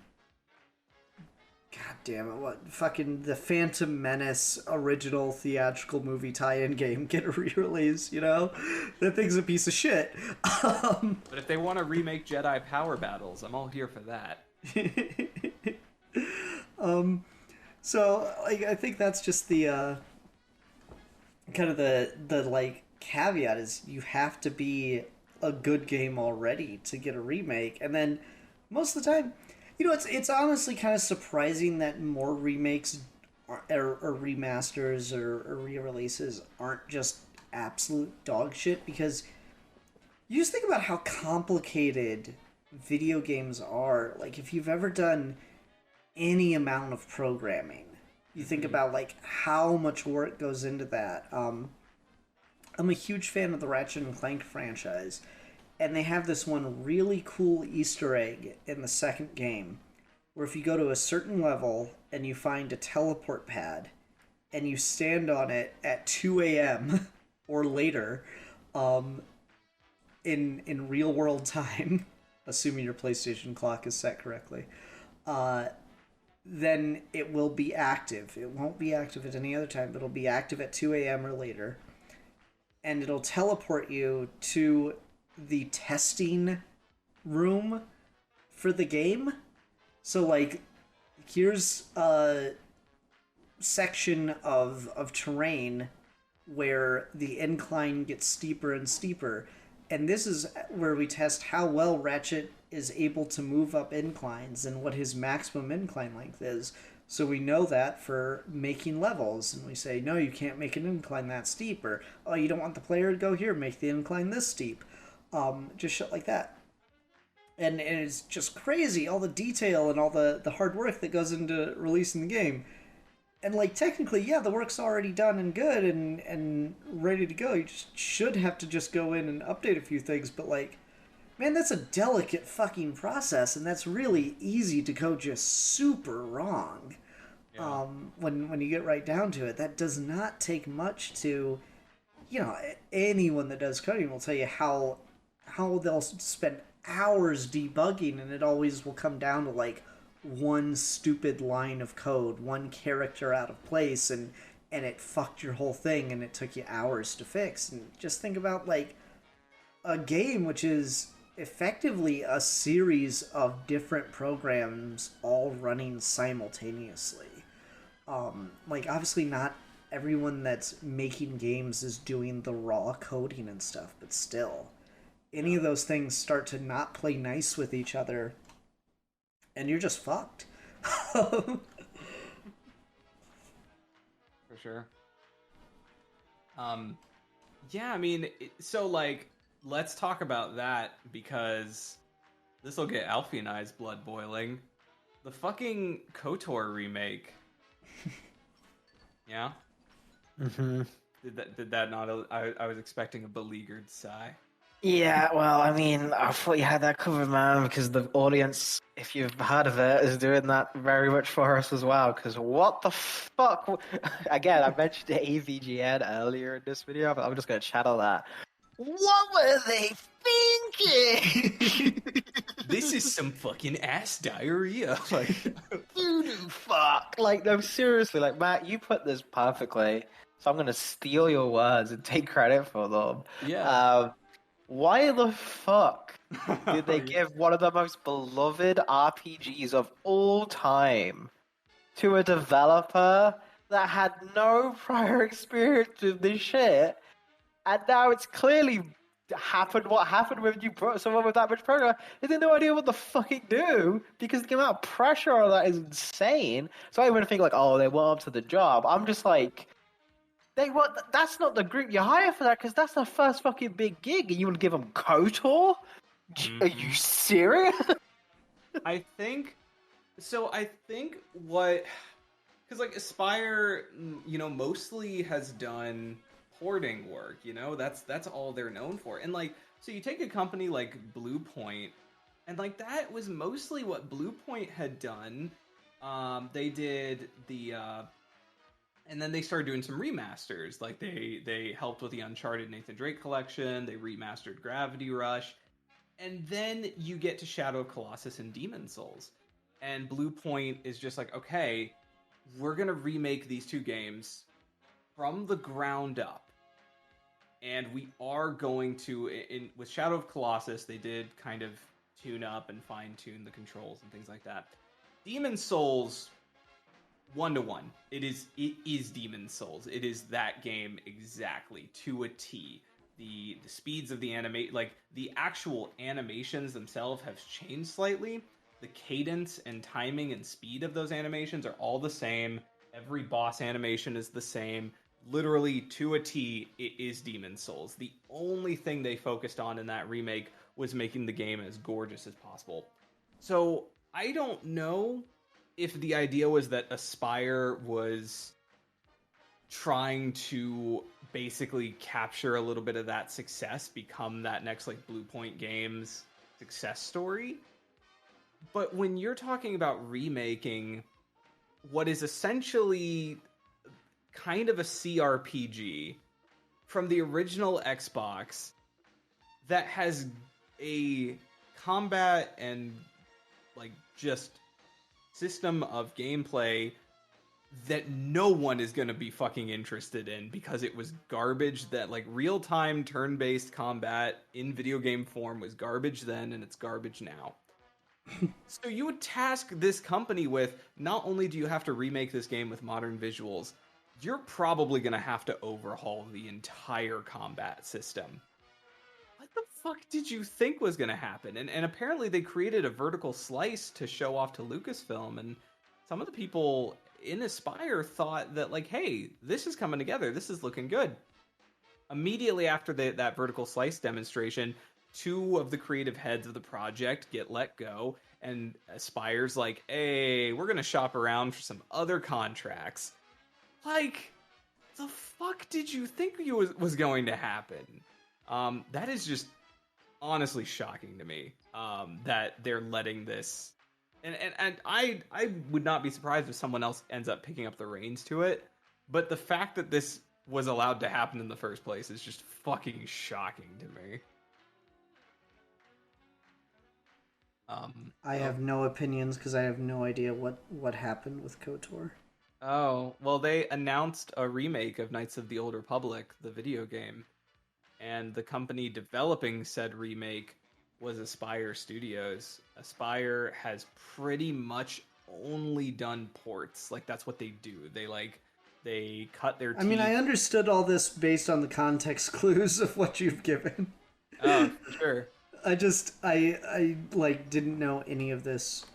damn it, what, fucking the Phantom Menace original theatrical movie tie-in game get a re-release, you know? That thing's a piece of shit. But if they want to remake Jedi Power Battles, I'm all here for that. So, like, I think that's just the, kind of the, like, caveat is you have to be a good game already to get a remake, and then most of the time, you know, it's honestly kind of surprising that more remakes or remasters or re-releases aren't just absolute dog shit, because you just think about how complicated video games are. Like, if you've ever done any amount of programming, you think about like how much work goes into that. I'm a huge fan of the Ratchet and Clank franchise, and they have this one really cool Easter egg in the second game, where if you go to a certain level and you find a teleport pad, and you stand on it at 2 a.m. or later, in real world time, assuming your PlayStation clock is set correctly, then it will be active. It won't be active at any other time, but it'll be active at 2 a.m. or later. And it'll teleport you to the testing room for the game. So, like, here's a section of terrain where the incline gets steeper and steeper. And this is where we test how well Ratchet is able to move up inclines and what his maximum incline length is. So we know that for making levels, and we say, no, you can't make an incline that steep, or, oh, you don't want the player to go here, make the incline this steep. Just shit like that. And it's just crazy, all the detail and all the hard work that goes into releasing the game. And, like, technically, yeah, the work's already done and good and ready to go. You just should have to just go in and update a few things, but, like, man, that's a delicate fucking process, and that's really easy to go just super wrong. Yeah. When you get right down to it, that does not take much to, you know, anyone that does coding will tell you how they'll spend hours debugging, and it always will come down to, like, one stupid line of code, one character out of place, and it fucked your whole thing, and it took you hours to fix. And just think about, like, a game which is effectively a series of different programs all running simultaneously. Like, obviously not everyone that's making games is doing the raw coding and stuff, but still, any of those things start to not play nice with each other, and you're just fucked. For sure. Yeah, I mean, so, like, let's talk about that, because this will get Alfie and I's blood boiling. The fucking KOTOR remake. Yeah? Mm-hmm. Did that not... I was expecting a beleaguered sigh. Yeah, well, I mean, I thought you had that covered, man, because the audience, if you've heard of it, is doing that very much for us as well. Because what the fuck? Again, I mentioned the AVGN earlier in this video, but I'm just going to channel that. What were they thinking? This is some fucking ass diarrhea. Like, Doo-doo fuck. Like, no, seriously, like, Matt, you put this perfectly, so I'm going to steal your words and take credit for them. yeah. Why the fuck did they give one of the most beloved RPGs of all time to a developer that had no prior experience with this shit, and now it's clearly happened what happened when you brought someone with that much program? They had no idea what the fucking do because the amount of pressure on that is insane. So I even think like, oh, they weren't up to the job. I'm just like, that's not the group you hire for that because that's the first fucking big gig, and you would give them KOTOR? Are you serious? I think so. I think what, because like Aspire, mostly has done porting work. That's all they're known for. And like, so you take a company like Blue Point, and like that was mostly what Blue Point had done. They did the and then they started doing some remasters. Like they helped with the Uncharted Nathan Drake collection. They remastered Gravity Rush, and then you get to Shadow of Colossus and Demon Souls. And Blue Point is just like, okay, we're gonna remake these two games from the ground up, and we are going to with Shadow of Colossus. They did kind of tune up and fine tune the controls and things like that. Demon Souls 1-to-1. It is Demon Souls. It is that game exactly to a T. The speeds of the like the actual animations themselves have changed slightly. The cadence and timing and speed of those animations are all the same. Every boss animation is the same. Literally to a T, it is Demon Souls. The only thing they focused on in that remake was making the game as gorgeous as possible. So I don't know if the idea was that Aspire was trying to basically capture a little bit of that success, become that next like Blue Point Games success story. But when you're talking about remaking what is essentially kind of a CRPG from the original Xbox that has a combat and like just system of gameplay that no one is going to be fucking interested in because it was garbage. That like real-time turn-based combat in video game form was garbage then, and it's garbage now. So you would task this company with, not only do you have to remake this game with modern visuals, you're probably going to have to overhaul the entire combat system. What the fuck did you think was going to happen? And apparently they created a vertical slice to show off to Lucasfilm, and some of the people in Aspire thought that like, hey, this is coming together. This is looking good. Immediately after that vertical slice demonstration, two of the creative heads of the project get let go, and Aspire's like, hey, we're going to shop around for some other contracts. Like, the fuck did you think was going to happen? That is just honestly shocking to me, that they're letting this. And I would not be surprised if someone else ends up picking up the reins to it. But the fact that this was allowed to happen in the first place is just fucking shocking to me. I have no opinions because I have no idea what happened with KOTOR. Oh, well, they announced a remake of Knights of the Old Republic, the video game. And the company developing said remake was Aspire Studios. Aspire has pretty much only done ports. Like, that's what they do. They cut their teeth. I mean, I understood all this based on the context clues of what you've given. Oh, for sure. I like didn't know any of this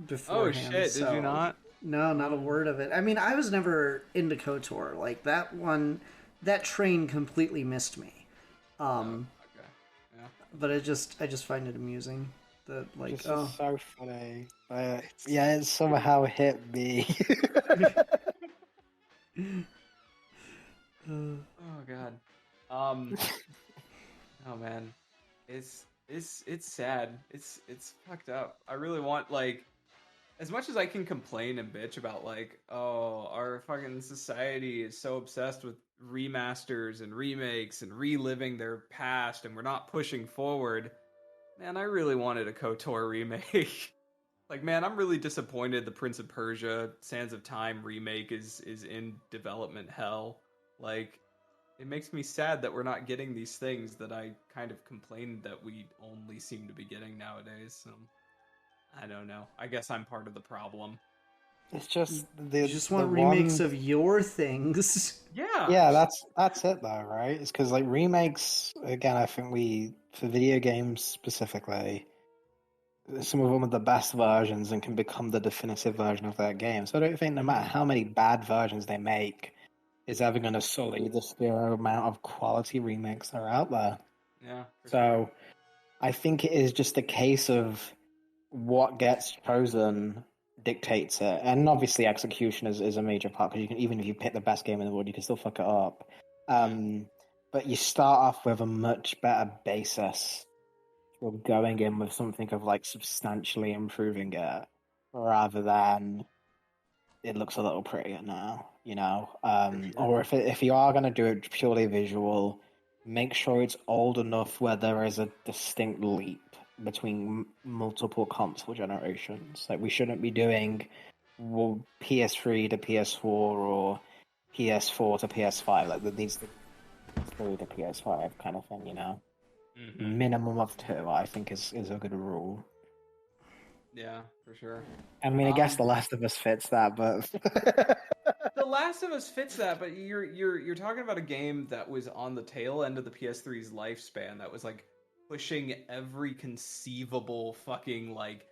beforehand. Oh shit, did you not? No, not a word of it. I mean, I was never into KOTOR. Like that train completely missed me. Okay. Yeah. But I just find it amusing that like This is so funny. Yeah, it somehow hit me. Oh god. Oh man. It's sad. It's fucked up. I really want, like, as much as I can complain and bitch about, like, oh, our fucking society is so obsessed with remasters and remakes and reliving their past and we're not pushing forward. Man, I really wanted a KOTOR remake. Like, man, I'm really disappointed the Prince of Persia Sands of Time remake is in development hell. Like, it makes me sad that we're not getting these things that I kind of complained that we only seem to be getting nowadays. So, I don't know. I guess I'm part of the problem. It's just You just want remakes of your things. Yeah. Yeah, that's it though, right? It's because like remakes again. I think for video games specifically, some of them are the best versions and can become the definitive version of that game. So I don't think no matter how many bad versions they make, is ever going to sully the sheer amount of quality remakes that are out there. Yeah. So I think it is just a case of what gets chosen dictates it, and obviously execution is a major part because you can, even if you pick the best game in the world, you can still fuck it up. But you start off with a much better basis. You're going in with something of like substantially improving it, rather than it looks a little prettier now, you know. Or if you are going to do it purely visual, make sure it's old enough where there is a distinct leap between multiple console generations. Like we shouldn't be doing PS3 to PS4 or PS4 to PS5. Like that needs to PS3 to PS5 kind of thing, you know. Mm-hmm. Minimum of 2, I think, is a good rule. Yeah, for sure. I mean, I guess The Last of Us fits that, but The Last of Us fits that, but you're talking about a game that was on the tail end of the PS3's lifespan that was like pushing every conceivable fucking like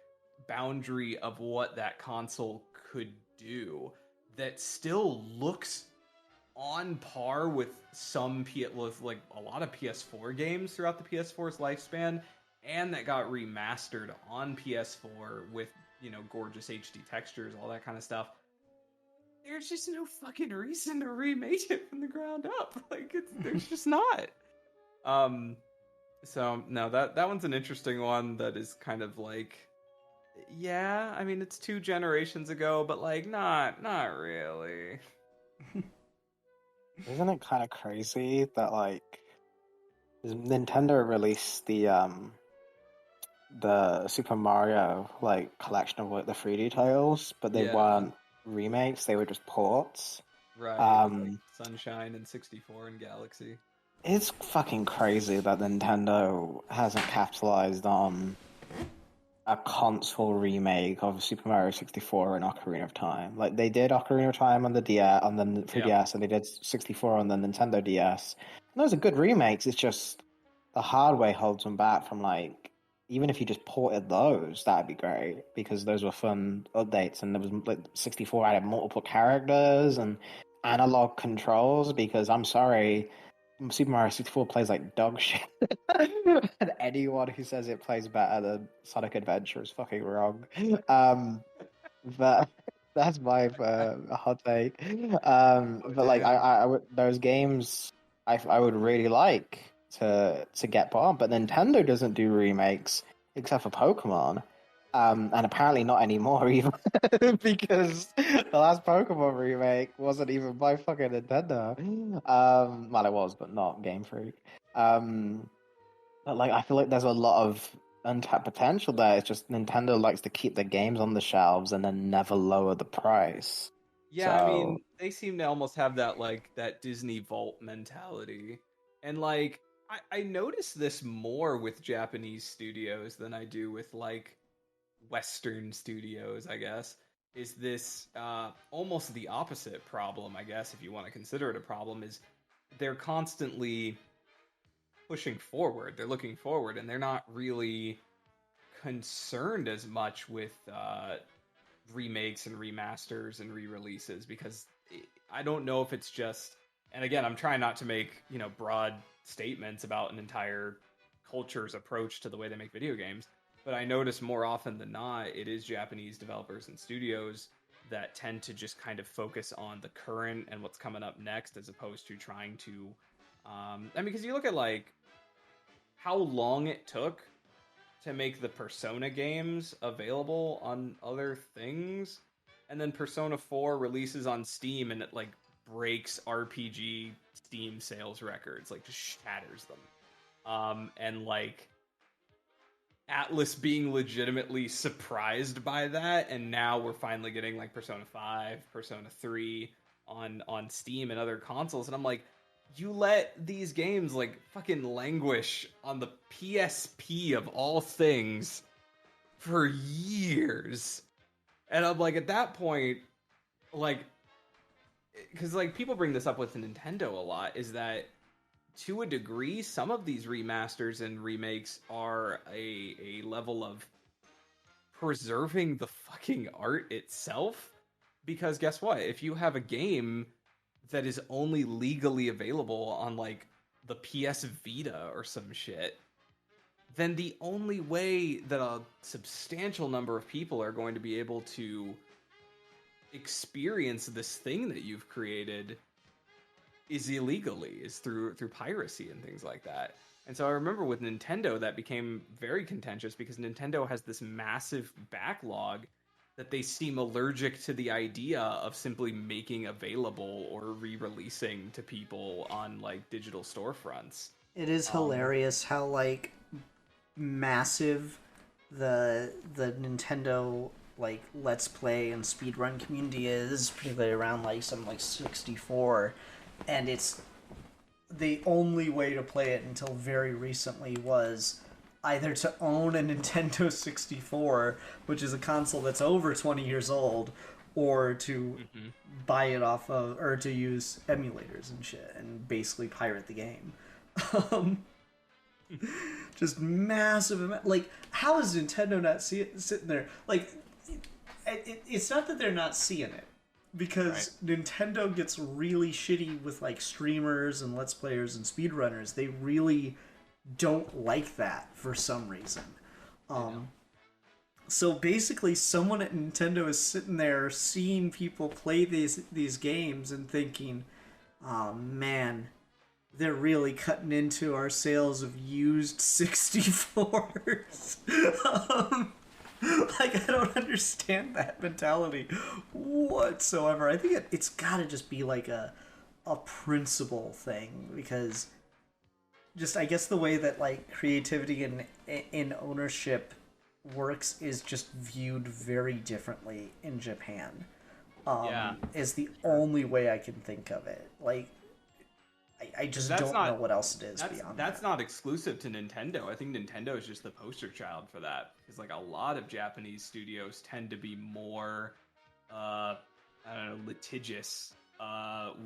boundary of what that console could do that still looks on par with with like a lot of PS4 games throughout the PS4's lifespan, and that got remastered on PS4 with, you know, gorgeous HD textures, all that kind of stuff. There's just no fucking reason to remake it from the ground up. Like, there's just not. So no, that one's an interesting one that is kind of like, yeah, I mean, it's 2 generations ago, but like not really. isn't it kind of crazy that like Nintendo released the Super Mario like collection of like the 3D titles, but they weren't remakes; they were just ports. Right, like Sunshine and 64 and Galaxy. It's fucking crazy that Nintendo hasn't capitalized on a console remake of Super Mario 64 and Ocarina of Time. Like they did Ocarina of Time on the DS, on the 3DS, and they did 64 on the Nintendo DS. And those are good remakes. It's just the hardware holds them back from like, even if you just ported those, that'd be great because those were fun updates. And there was like 64 added multiple characters and analog controls. Because I'm sorry, Super Mario 64 plays like dog shit. And anyone who says it plays better than Sonic Adventure is fucking wrong. But that's my hot take. But like I would, those games I would really like to get put on, but Nintendo doesn't do remakes except for Pokemon. And apparently not anymore either, because the last Pokemon remake wasn't even by fucking Nintendo. Well, it was, but not Game Freak. But like, I feel like there's a lot of untapped potential there. It's just Nintendo likes to keep the games on the shelves and then never lower the price. Yeah, so... I mean, they seem to almost have that like that Disney Vault mentality, and like I notice this more with Japanese studios than I do with like Western studios, I guess. Is this almost the opposite problem, I guess, if you want to consider it a problem, is they're constantly pushing forward, they're looking forward, and they're not really concerned as much with remakes and remasters and re-releases, because I don't know if it's just, and again, I'm trying not to make, you know, broad statements about an entire culture's approach to the way they make video games, but I notice more often than not, it is Japanese developers and studios that tend to just kind of focus on the current and what's coming up next, as opposed to trying to, I mean, because you look at like how long it took to make the Persona games available on other things, and then Persona 4 releases on Steam and it like breaks RPG Steam sales records, like just shatters them. And like Atlas being legitimately surprised by that, and now we're finally getting like Persona 5, Persona 3 on Steam and other consoles, and I'm like, you let these games like fucking languish on the PSP of all things for years. And I'm like, at that point, like, because like people bring this up with Nintendo a lot, is that to a degree, some of these remasters and remakes are a level of preserving the fucking art itself. Because guess what? If you have a game that is only legally available on like the PS Vita or some shit, then the only way that a substantial number of people are going to be able to experience this thing that you've created is illegally, is through piracy and things like that. And so I remember with Nintendo that became very contentious because Nintendo has this massive backlog that they seem allergic to the idea of simply making available or re-releasing to people on like digital storefronts. It is hilarious how like massive the Nintendo like Let's Play and speedrun community is, particularly around like some like 64, and it's the only way to play it until very recently was either to own a Nintendo 64, which is a console that's over 20 years old, or to buy it off of, or to use emulators and shit, and basically pirate the game. Just massive, like, how is Nintendo not sitting there? Like, it's not that they're not seeing it, because Nintendo gets really shitty with, like, streamers and Let's Players and speedrunners. They really don't like that for some reason. So basically someone at Nintendo is sitting there seeing people play these games and thinking, oh man, they're really cutting into our sales of used 64s. Like, I don't understand that mentality whatsoever. I think it's gotta just be like a principle thing, because just, I guess the way that like creativity and in ownership works is just viewed very differently in Japan. Is the only way I can think of it. Like, I just don't know what else it is beyond that. That's not exclusive to Nintendo. I think Nintendo is just the poster child for that. Because like a lot of Japanese studios tend to be more, I don't know, litigious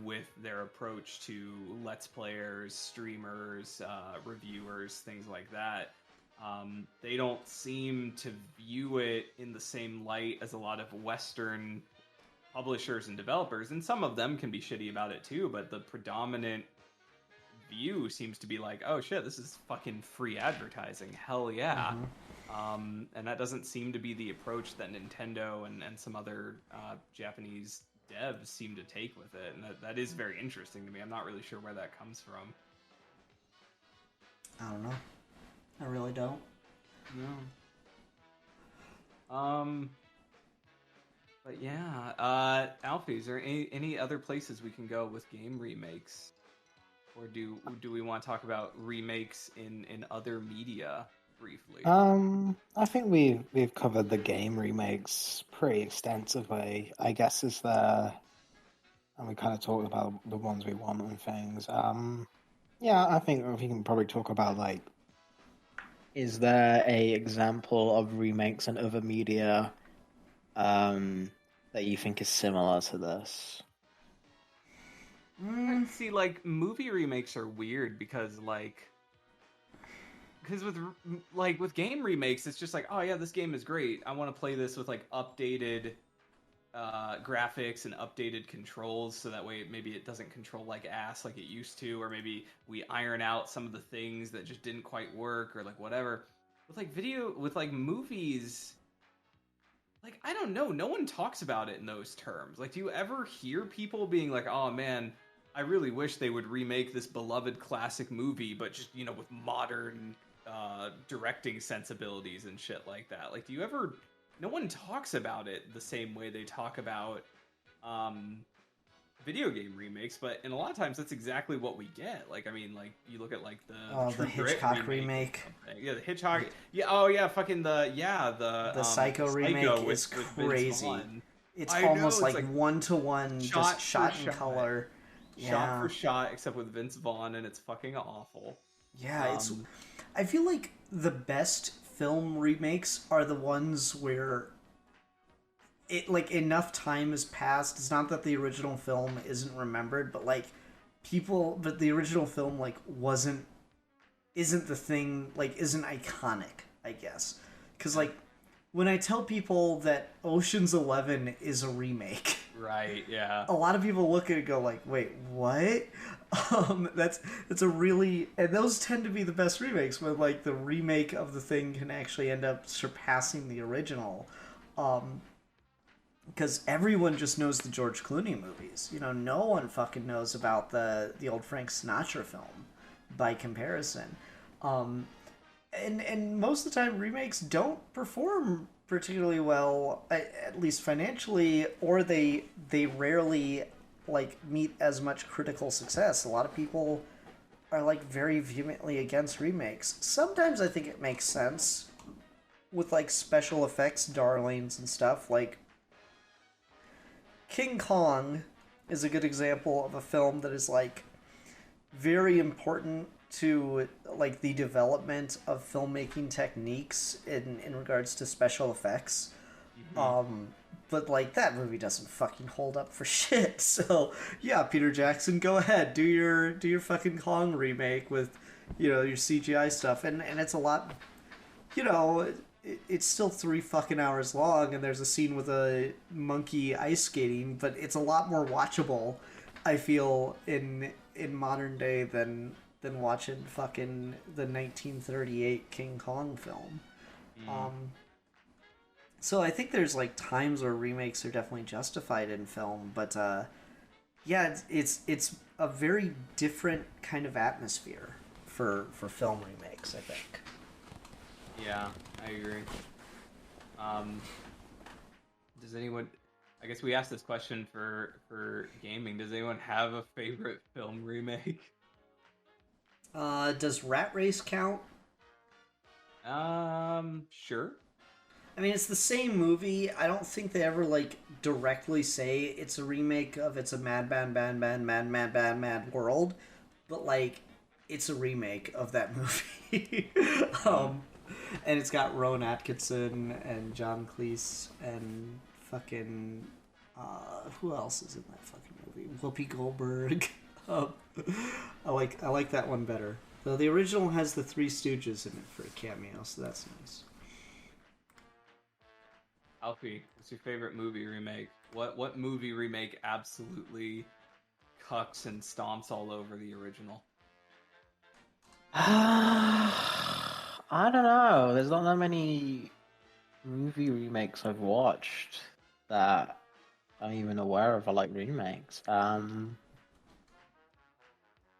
with their approach to Let's Players, streamers, reviewers, things like that. They don't seem to view it in the same light as a lot of Western publishers and developers, and some of them can be shitty about it too, but the predominant view seems to be like, oh shit, this is fucking free advertising, hell yeah. And that doesn't seem to be the approach that Nintendo and some other Japanese devs seem to take with it, and that is very interesting to me. I'm not really sure where that comes from. I don't know. I really don't. No. But yeah, Alfie, is there any other places we can go with game remakes? Or do we want to talk about remakes in other media briefly? I think we've covered the game remakes pretty extensively. I guess is there, and we kind of talked about the ones we want and things. Yeah, I think we can probably talk about, like, is there a example of remakes in other media that you think is similar to this? See, like, movie remakes are weird because with game remakes, it's just like, oh yeah, this game is great. I want to play this with like updated graphics and updated controls, so that way maybe it doesn't control like ass like it used to, or maybe we iron out some of the things that just didn't quite work, or like whatever. With movies, like, I don't know, no one talks about it in those terms. Like, do you ever hear people being like, oh man, I really wish they would remake this beloved classic movie, but just, with modern directing sensibilities and shit like that. Like, do you ever? No one talks about it the same way they talk about video game remakes, but in a lot of times that's exactly what we get. Like, I mean, like you look at like the the Hitchcock remake. Yeah, the Hitchcock. Yeah, oh yeah, fucking the Psycho remake is crazy. It's almost like 1-to-1, just shot in color. Shot for shot, except with Vince Vaughn, and it's fucking awful. Yeah, it's. I feel like the best film remakes are the ones where it like enough time has passed. It's not that the original film isn't remembered, but like but the original film like isn't the thing, like isn't iconic, I guess. Because like when I tell people that Ocean's 11 is a remake, right? Yeah, a lot of people look at it and go like, "Wait, what?" That's a really, and those tend to be the best remakes when like the remake of the thing can actually end up surpassing the original. Because everyone just knows the George Clooney movies. You know, no one fucking knows about the old Frank Sinatra film by comparison. And most of the time remakes don't perform particularly well, at least financially, or they rarely like meet as much critical success. A lot of people are like very vehemently against remakes. Sometimes I think it makes sense with like special effects darlings and stuff. Like King Kong is a good example of a film that is like very important to like the development of filmmaking techniques in regards to special effects. But like that movie doesn't fucking hold up for shit. So yeah, Peter Jackson, go ahead, do your fucking Kong remake with, you know, your CGI stuff, and it's a lot, you know, it's still 3 fucking hours long, and there's a scene with a monkey ice skating, but it's a lot more watchable, I feel, in modern day than watching fucking the 1938 King Kong film. So I think there's like times where remakes are definitely justified in film, but yeah, it's a very different kind of atmosphere for film remakes, I think. Yeah, I agree. Does anyone? I guess we asked this question for gaming. Does anyone have a favorite film remake? Does Rat Race count? Sure. I mean, it's the same movie. I don't think they ever like directly say it's a remake of It's a Mad World, but like it's a remake of that movie. And it's got Rowan Atkinson and John Cleese and fucking who else is in that fucking movie? Whoopi Goldberg. I like that one better. Though the original has the Three Stooges in it for a cameo, so that's nice. Alfie, what's your favorite movie remake? What movie remake absolutely cucks and stomps all over the original? I don't know. There's not that many movie remakes I've watched that I'm even aware of are like remakes.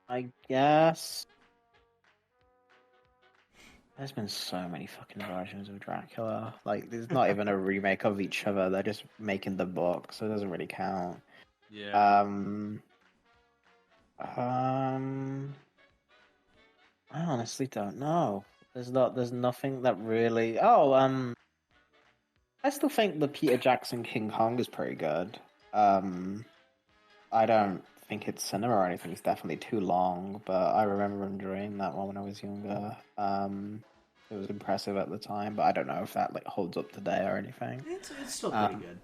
I guess there's been so many fucking versions of Dracula. Like, there's not even a remake of each other. They're just making the book, so it doesn't really count. Yeah. I honestly don't know. There's nothing that really. I still think the Peter Jackson King Kong is pretty good. I don't think it's cinema or anything. It's definitely too long, but I remember enjoying that one when I was younger. It was impressive at the time, but I don't know if that like holds up today or anything. It's still pretty good.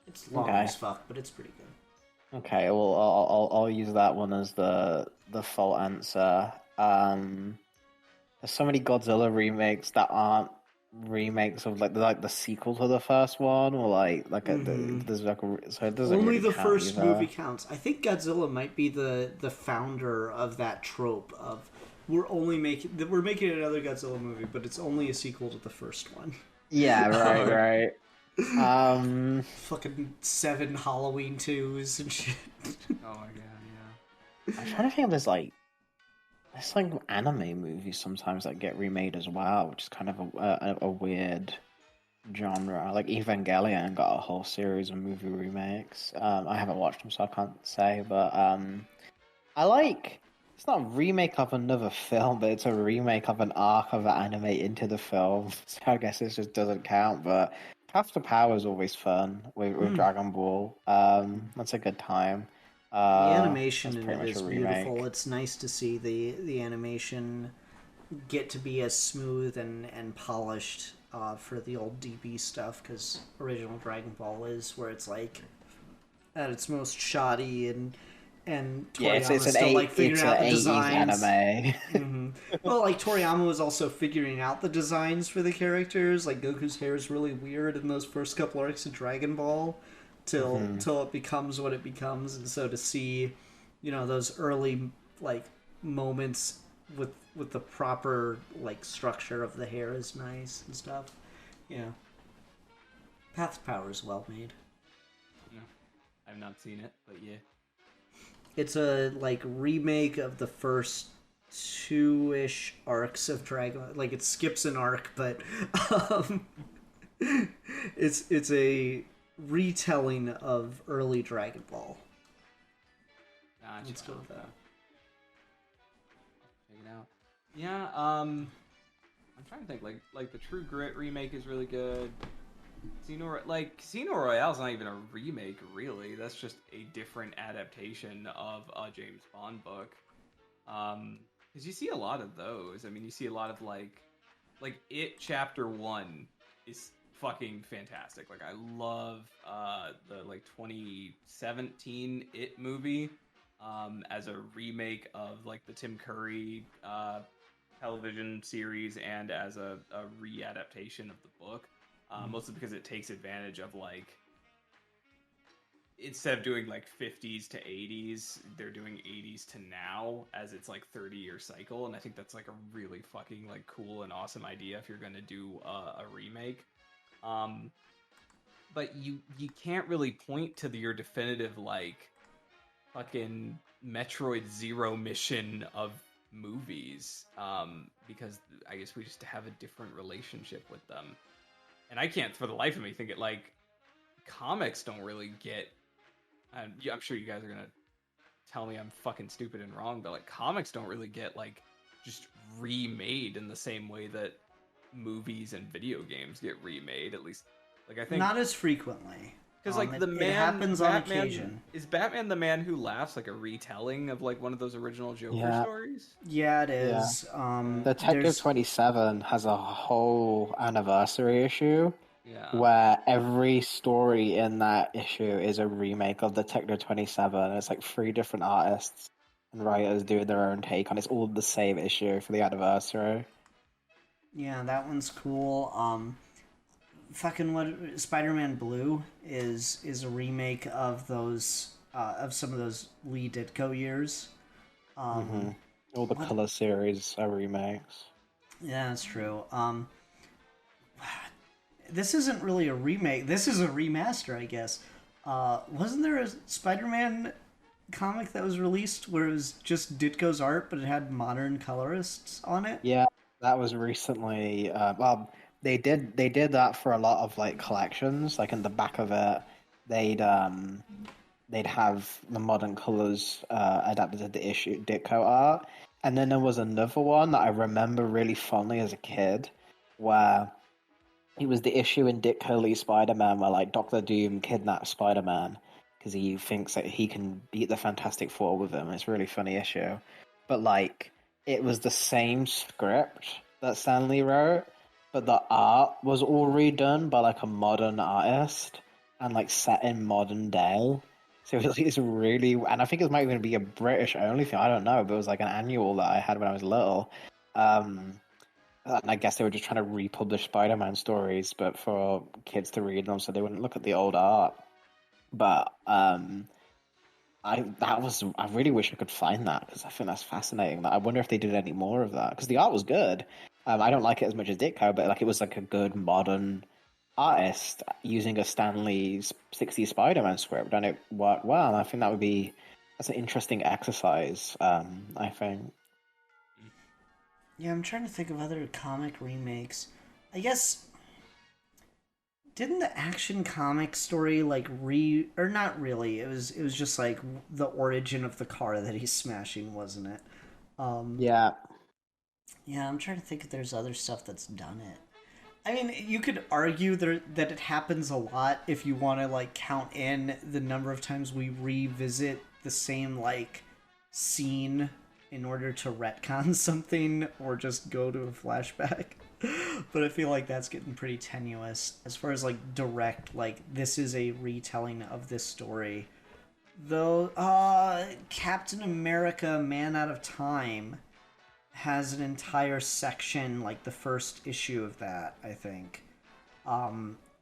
It's long as fuck, but it's pretty good. Okay, well I'll use that one as the default answer. There's so many Godzilla remakes that aren't remakes of like the sequel to the first one, or there's like so it doesn't only really the count first either. movie counts. I think Godzilla might be the founder of that trope of we're making another Godzilla movie, but it's only a sequel to the first one. Yeah, right. Fucking 7 Halloween 2s and shit. Oh my god, yeah. I'm trying to think of this like It's like anime movies sometimes that get remade as well, which is kind of a weird genre. Like Evangelion got a whole series of movie remakes. I haven't watched them, so I can't say, but I like. It's not a remake of another film, but it's a remake of an arc of the anime into the film. So I guess it just doesn't count. But Path to Power is always fun with Dragon Ball. That's a good time. The That's animation in pretty it much a is beautiful. remake. It's nice to see the animation get to be as smooth and polished for the old DB stuff, because original Dragon Ball is where it's like at its most shoddy, and Yeah, Toriyama's it's still like it's figuring an out the 80s designs. anime. Well, like Toriyama was also figuring out the designs for the characters. Like Goku's hair is really weird in those first couple arcs of Dragon Ball, till it becomes what it becomes. And so to see, those early like moments with the proper like structure of the hair is nice and stuff. Yeah, Path to Power is well made. No, I've not seen it, but yeah. It's a like remake of the first two-ish arcs of Dragon. Like it skips an arc, but um, it's a retelling of early Dragon Ball. Gotcha. Let's go with that. Check it out. Yeah, I'm trying to think. Like the True Grit remake is really good. Casino Royale's not even a remake, really. That's just a different adaptation of a James Bond book. Because you see a lot of those. I mean, you see a lot of like It Chapter 1 is fucking fantastic. Like I love the like 2017 It movie as a remake of like the Tim Curry television series and as a readaptation of the book. Mostly because it takes advantage of like, instead of doing like 50s to 80s, they're doing 80s to now as it's like 30-year cycle, and I think that's like a really fucking like cool and awesome idea if you're gonna do a remake. But you can't really point to your definitive like fucking Metroid Zero mission of movies, because I guess we just have a different relationship with them. And I can't, for the life of me, think it like comics don't really get. And I'm sure you guys are gonna tell me I'm fucking stupid and wrong, but like comics don't really get like just remade in the same way that movies and video games get remade. At least, like I think Not as frequently. because like It it happens on occasion. Is Batman the Man Who Laughs like a retelling of like one of those original Joker stories? Yeah, it is. Detective There's 27 has a whole anniversary issue Yeah. where every story in that issue is a remake of Detective 27. It's like 3 different artists and writers doing their own take on it. It's all the same issue for the anniversary. Yeah, that one's cool. Fucking what Spider-Man Blue is a remake of those of some of those Lee Ditko years. All the Color series are remakes. Yeah, that's true. This isn't really a remake. This is a remaster, I guess. Wasn't there a Spider-Man comic that was released where it was just Ditko's art, but it had modern colorists on it? Yeah, that was recently. Well, they did that for a lot of like collections. Like in the back of it, they'd have the modern colors adapted to the issue Ditko art, and then there was another one that I remember really fondly as a kid, where it was the issue in Ditko Lee Spider-Man where like Doctor Doom kidnaps Spider-Man because he thinks that he can beat the Fantastic Four with him. It's a really funny issue, but like it was the same script that Stan Lee wrote, but the art was all redone by like a modern artist and like set in modern day. So it's really, and I think it might even be a British only thing. I don't know, but it was like an annual that I had when I was little. And I guess they were just trying to republish Spider-Man stories, but for kids to read them, so they wouldn't look at the old art. But I really wish I could find that because I think that's fascinating. I wonder if they did any more of that because the art was good. I don't like it as much as Ditko, but like it was like a good modern artist using a Stan Lee's 60s Spider-Man script, and it worked well. I think that's an interesting exercise. I think. Yeah, I'm trying to think of other comic remakes. I guess didn't the Action comic story like or not really? It was just like the origin of the car that he's smashing, wasn't it? Um, Yeah. yeah, I'm trying to think if there's other stuff that's done it. I mean, you could argue that it happens a lot if you want to like count in the number of times we revisit the same like scene in order to retcon something or just go to a flashback. But I feel like that's getting pretty tenuous as far as like direct like this is a retelling of this story. Though Captain America Man Out of Time has an entire section, like the first issue of that, I think,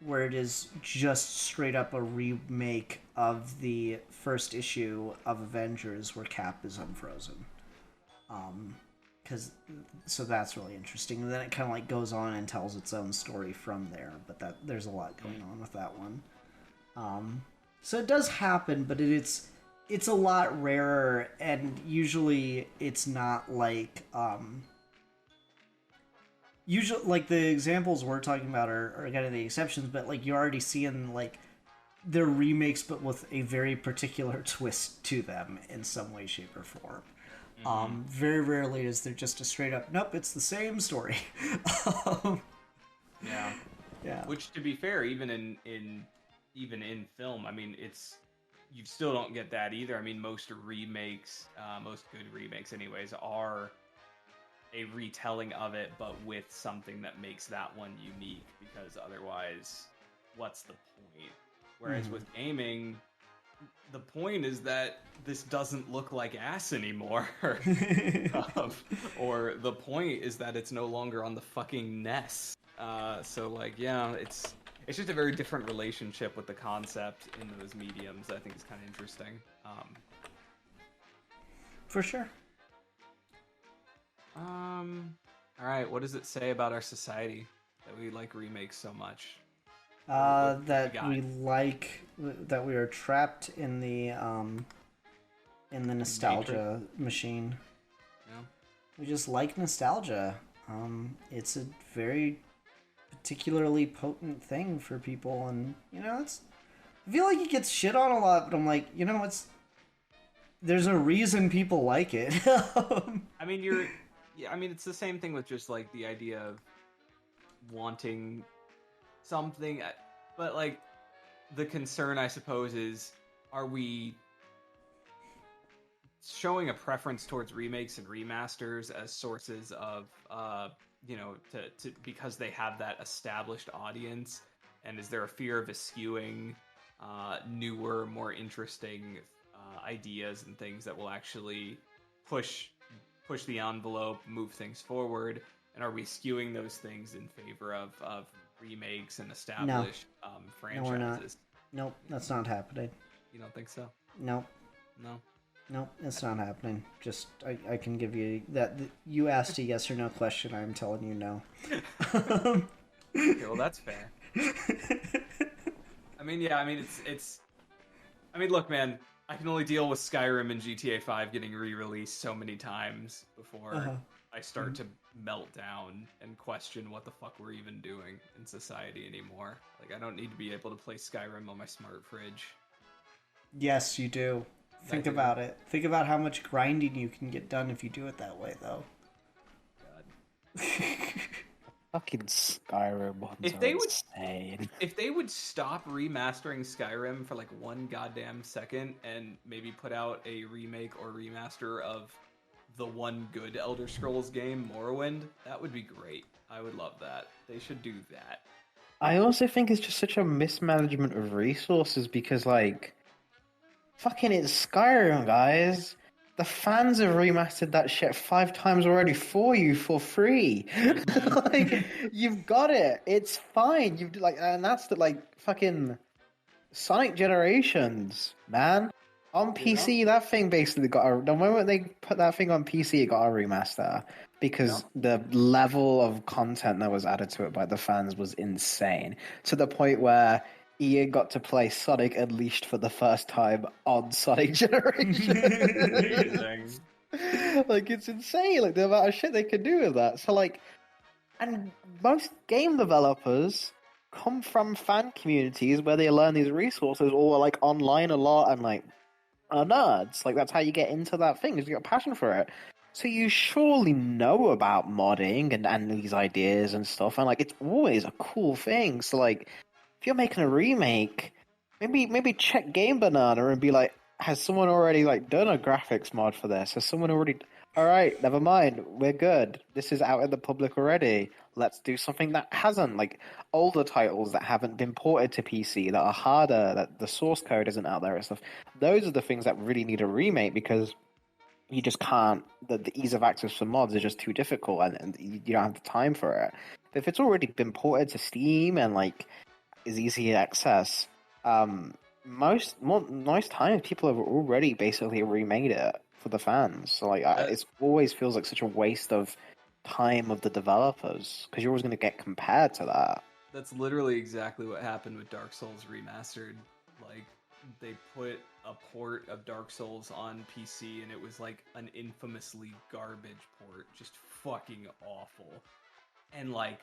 where it is just straight up a remake of the first issue of Avengers where Cap is unfrozen. So that's really interesting. And then it kind of like goes on and tells its own story from there. But there's a lot going on with that one. So it does happen, but it's a lot rarer, and usually it's not like usually like the examples we're talking about are kind of the exceptions, but like you're already seeing like they're remakes but with a very particular twist to them in some way, shape, or form. Very rarely is there just a straight up nope, it's the same story. Yeah. Yeah. Which, to be fair, even in film, I mean, you still don't get that either. I mean, most remakes, most good remakes anyways, are a retelling of it, but with something that makes that one unique, because otherwise, what's the point? Whereas with gaming, the point is that this doesn't look like ass anymore. Or the point is that it's no longer on the fucking NES. So, like, yeah, it's just a very different relationship with the concept in those mediums. I think is kind of interesting. For sure. All right, what does it say about our society that we like remakes so much? That we are trapped in the nostalgia machine. Yeah. We just like nostalgia. It's a very particularly potent thing for people, and I feel like it gets shit on a lot, but I'm like, there's a reason people like it. I mean, it's the same thing with just like the idea of wanting something, but like the concern, I suppose, is are we showing a preference towards remakes and remasters as sources of to because they have that established audience, and is there a fear of eschewing newer, more interesting ideas and things that will actually push the envelope, move things forward, and are we skewing those things in favor of remakes and established franchises? No, we're not. Nope, that's not happening. You don't think so? Nope. No. Nope, it's not happening. Just, I can give you that. You asked a yes or no question. I'm telling you no. Okay, well, that's fair. I mean, yeah, it's. I mean, look, man, I can only deal with Skyrim and GTA 5 getting re-released so many times before I start to melt down and question what the fuck we're even doing in society anymore. Like, I don't need to be able to play Skyrim on my smart fridge. Yes, you do. Think about it. Think about how much grinding you can get done if you do it that way, though. God. Fucking Skyrim ones If they are would, insane. if they would stop remastering Skyrim for like one goddamn second and maybe put out a remake or remaster of the one good Elder Scrolls game, Morrowind, that would be great. I would love that. They should do that. I also think it's just such a mismanagement of resources because, like, fucking it's Skyrim, guys. The fans have remastered that shit 5 times already for you for free. Like, you've got it. It's fine. You've and that's the fucking Sonic Generations, man. On PC, that thing basically got the moment they put that thing on PC, it got a remaster because the level of content that was added to it by the fans was insane, to the point where Ian got to play Sonic Unleashed for the first time on Sonic Generations. Amazing. Like, it's insane, like, the amount of shit they could do with that. So, like, and most game developers come from fan communities where they learn these resources or, like, online a lot and, like, are nerds. Like, that's how you get into that thing, is you got passion for it. So you surely know about modding and these ideas and stuff, and, like, it's always a cool thing. So, like, if you're making a remake, maybe check Game Banana and be like, has someone already like done a graphics mod for this? Has someone already? All right, never mind. We're good. This is out in the public already. Let's do something that hasn't, like older titles that haven't been ported to PC that are harder, that the source code isn't out there and stuff. Those are the things that really need a remake because you just can't. The ease of access for mods is just too difficult, and you don't have the time for it. But if it's already been ported to Steam and like is easy to access, most times people have already basically remade it for the fans. So like, it always feels like such a waste of time of the developers because you're always going to get compared to that. That's literally exactly what happened with Dark Souls Remastered. Like, they put a port of Dark Souls on PC, and it was like an infamously garbage port, just fucking awful. And like,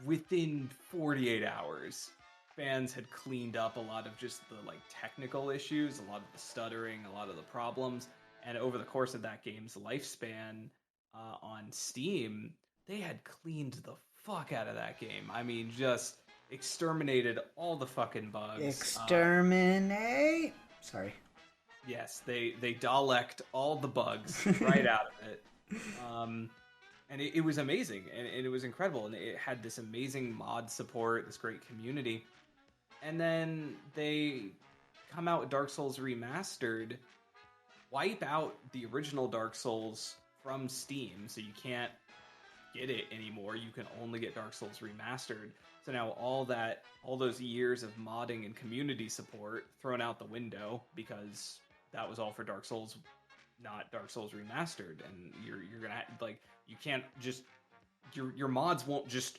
within 48 hours, fans had cleaned up a lot of just the like technical issues, a lot of the stuttering, a lot of the problems, and over the course of that game's lifespan on Steam, they had cleaned the fuck out of that game. I mean, just exterminated all the fucking bugs. Exterminate. Sorry. Yes, they Daleked all the bugs right out of it. And it was amazing, and it was incredible, and it had this amazing mod support, this great community. And then they come out with Dark Souls Remastered, wipe out the original Dark Souls from Steam, so you can't get it anymore. You can only get Dark Souls Remastered. So now all those years of modding and community support thrown out the window because that was all for Dark Souls, not Dark Souls Remastered. And you're gonna like, you can't just, your mods won't just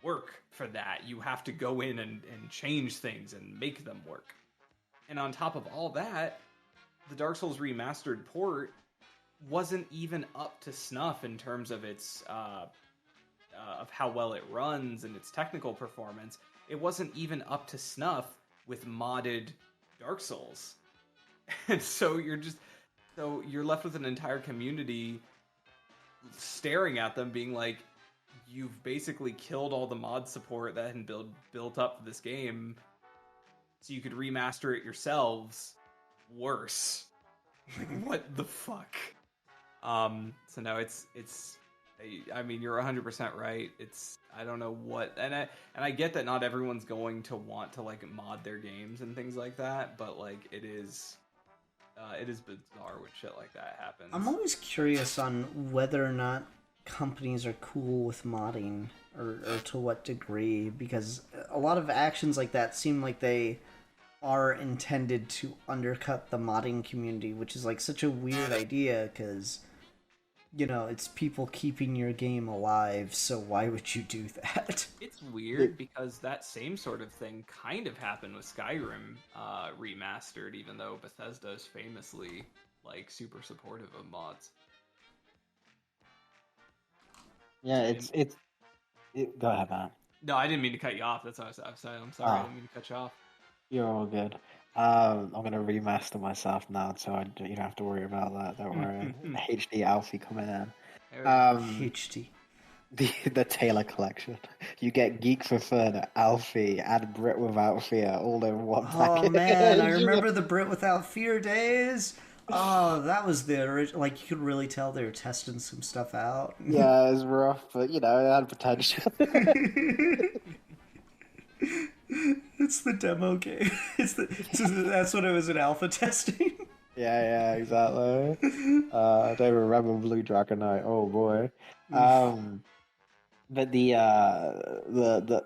work for that. You have to go in and change things and make them work. And on top of all that, the Dark Souls Remastered port wasn't even up to snuff in terms of its of how well it runs and its technical performance. It wasn't even up to snuff with modded Dark Souls. And so you're left with an entire community staring at them being like, you've basically killed all the mod support that had been built up for this game so you could remaster it yourselves worse. Like, what the fuck? So no, it's I mean, you're 100% right. I don't know what, and I get that not everyone's going to want to like mod their games and things like that, but like it is bizarre when shit like that happens. I'm always curious on whether or not companies are cool with modding, or to what degree, because a lot of actions like that seem like they are intended to undercut the modding community, which is like such a weird idea because, you know, it's people keeping your game alive, so why would you do that? It's weird because that same sort of thing kind of happened with Skyrim Remastered, even though Bethesda is famously like super supportive of mods. Yeah, it's go ahead, man. No, I didn't mean to cut you off. That's what I was saying. I'm sorry, I didn't mean to cut you off. You're all good. I'm gonna remaster myself now, so you don't have to worry about that. Don't worry. HD Alfie coming in. HD. The Taylor collection. You get Geek for Fun, Alfie, and Brit Without Fear all in one package. Oh man, I remember the Brit Without Fear days. Oh, that was the original. Like, you could really tell they were testing some stuff out. Yeah, it was rough, but you know, it had potential. It's the demo game. That's what it was in alpha testing. Yeah, exactly. I don't remember Blue Dragon Knight. Oh boy. But the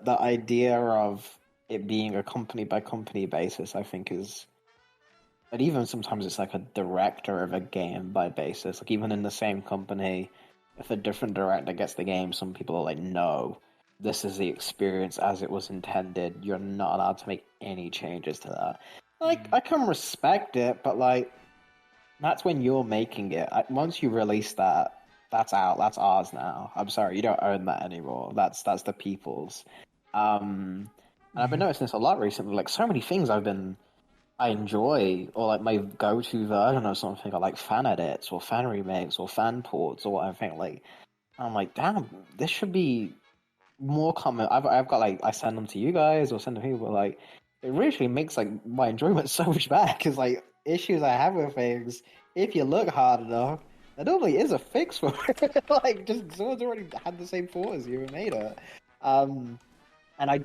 idea of it being a company by company basis, I think, is. But even sometimes it's like a director of a game by basis. Like, even in the same company, if a different director gets the game, some people are like, no, this is the experience as it was intended. You're not allowed to make any changes to that. Like, I can respect it, but like, That's when you're making it. Once you release that, that's out. That's ours now. I'm sorry, you don't own that anymore. That's the people's. And I've been noticing this a lot recently. Like so many things I enjoy, or like my go-to version of something, are like fan edits or fan remakes or fan ports or whatever. Like I'm like, damn, this should be more common. I've got like I send them to you guys or send them to people. Like it really makes like my enjoyment so much better because like issues I have with things, if you look hard enough, there normally is a fix for it. Like just someone's already had the same fault as you and made it. And I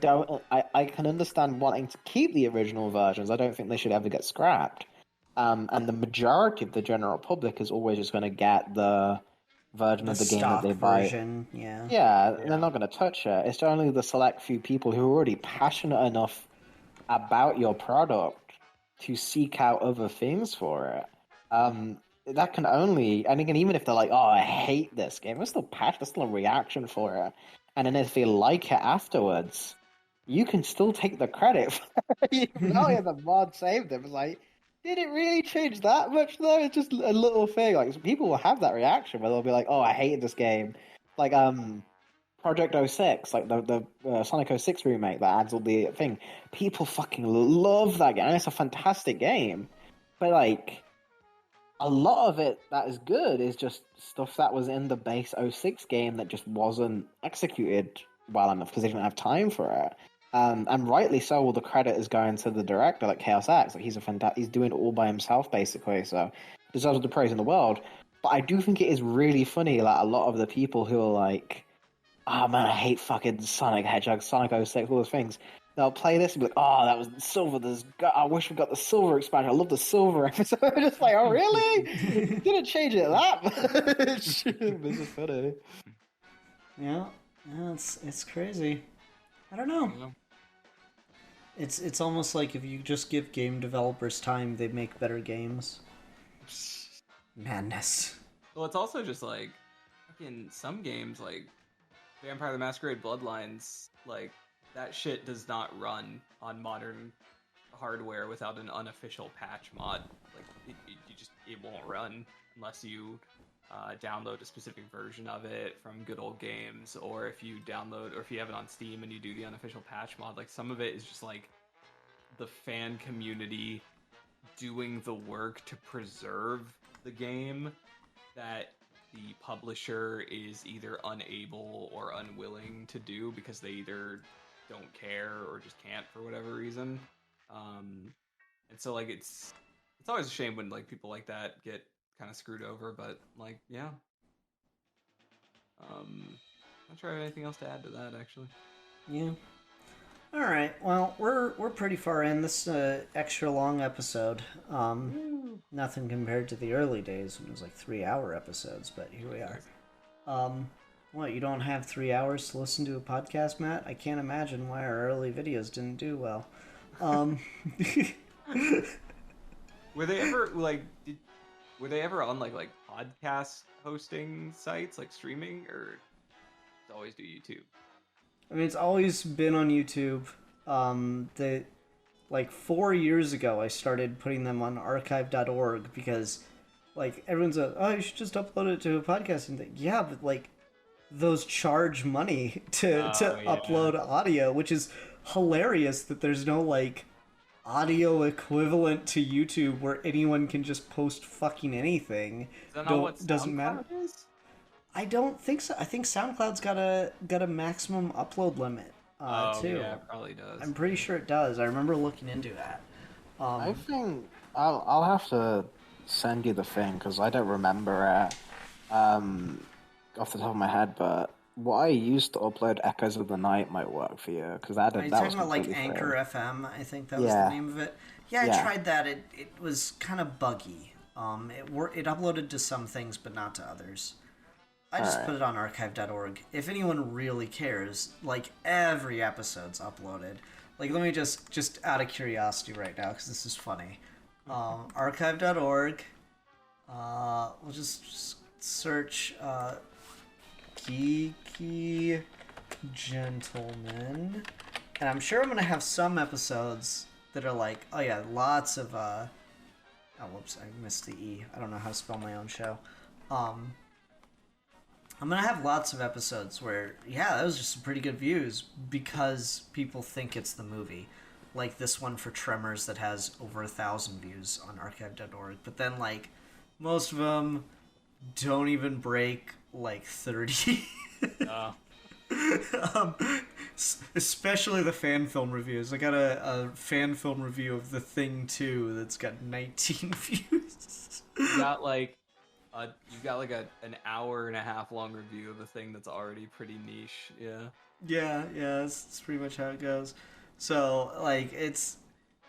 can understand wanting to keep the original versions. I don't think they should ever get scrapped. And the majority of the general public is always just going to get the version The of the game that stock they buy. version, yeah. Yeah, they're not going to touch it. It's only the select few people who are already passionate enough about your product to seek out other things for it. That can only, and again, even if they're like, "Oh, I hate this game," there's still passion, there's still a reaction for it. And then if they like it afterwards, you can still take the credit for it. Oh yeah, the mod saved it. It's like, did it really change that much though? It's just a little thing. Like people will have that reaction where they'll be like, "Oh, I hated this game." Like Project 06, like the Sonic 06 remake that adds all the thing. People fucking love that game. And it's a fantastic game, but like a lot of it that is good is just stuff that was in the base 06 game that just wasn't executed well enough because they didn't have time for it. And rightly so, all the credit is going to the director, like Chaos X. Like he's doing it all by himself, basically. So deserves all the praise in the world. But I do think it is really funny. Like a lot of the people who are like, "Oh man, I hate fucking Sonic Hedgehog, Sonic 06, all those things." They'll play this and be like, "Oh, that was silver. I wish we got the silver expansion. I love the silver episode." I'm just like, "Oh, really? Didn't change it that much." This is funny. Yeah, it's crazy. I don't know. Yeah. It's almost like if you just give game developers time, they make better games. Madness. Well, it's also just like in some games, like Vampire the Masquerade Bloodlines, like that shit does not run on modern hardware without an unofficial patch mod. Like it won't run unless you download a specific version of it from Good Old Games, or if you download, or if you have it on Steam and you do the unofficial patch mod. Like some of it is just like the fan community doing the work to preserve the game that the publisher is either unable or unwilling to do because they either don't care or just can't for whatever reason. And so like it's always a shame when like people like that get kind of screwed over, but like yeah. Not sure I have anything else to add to that actually. Yeah. All right. Well, we're pretty far in this extra long episode. Nothing compared to the early days when it was like 3-hour episodes, but here we are. What, you don't have 3 hours to listen to a podcast, Matt? I can't imagine why our early videos didn't do well. Were they ever like were they ever on like podcast hosting sites, like streaming, or always do YouTube? I mean, it's always been on YouTube. Like 4 years ago, I started putting them on archive.org because, like, everyone's like, "Oh, you should just upload it to a podcast." And yeah, but like, those charge money to upload audio, which is hilarious that there's no like audio equivalent to YouTube where anyone can just post fucking anything. Is that not what doesn't matter. Is? I don't think so. I think SoundCloud's got a maximum upload limit too. Yeah, it probably does. I'm pretty sure it does. I remember looking into that. I think I'll have to send you the thing because I don't remember it off the top of my head. But what I used to upload, Echoes of the Night, might work for you because that Are you that talking was about like completely Anchor free. FM? I think that was the name of it. Yeah, I tried that. It was kind of buggy. It uploaded to some things but not to others. I just put it on archive.org. If anyone really cares, like every episode's uploaded. Like let me just out of curiosity right now because this is funny. Archive.org. We'll just search Geeky Gentleman, and I'm sure I'm gonna have some episodes that are like, oh yeah, lots of Oh, whoops, I missed the E. I don't know how to spell my own show. I'm gonna have lots of episodes where, yeah, that was just some pretty good views because people think it's the movie. Like this one for Tremors that has over 1,000 views on archive.org. But then, like, most of them don't even break, like, 30. Especially the fan film reviews. I got a fan film review of The Thing 2 that's got 19 views. You got like an hour and a half long review of a thing that's already pretty niche. Yeah. Yeah, it's pretty much how it goes. So, like, it's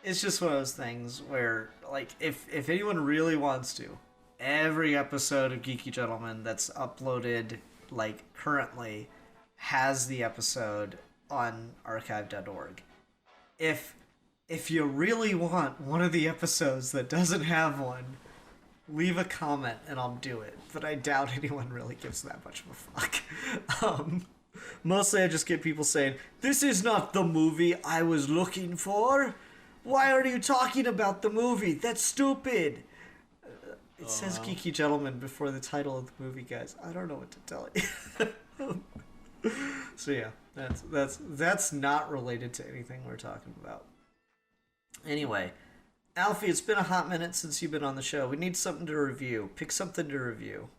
just one of those things where, like, if anyone really wants to, every episode of Geeky Gentleman that's uploaded, like, currently has the episode on archive.org. If you really want one of the episodes that doesn't have one, leave a comment and I'll do it. But I doubt anyone really gives that much of a fuck. Mostly I just get people saying, "This is not the movie I was looking for. Why are you talking about the movie? That's stupid." It says Geeky Gentleman before the title of the movie, guys. I don't know what to tell you. So yeah, that's not related to anything we're talking about. Anyway, Alfie, it's been a hot minute since you've been on the show. We need something to review. Pick something to review.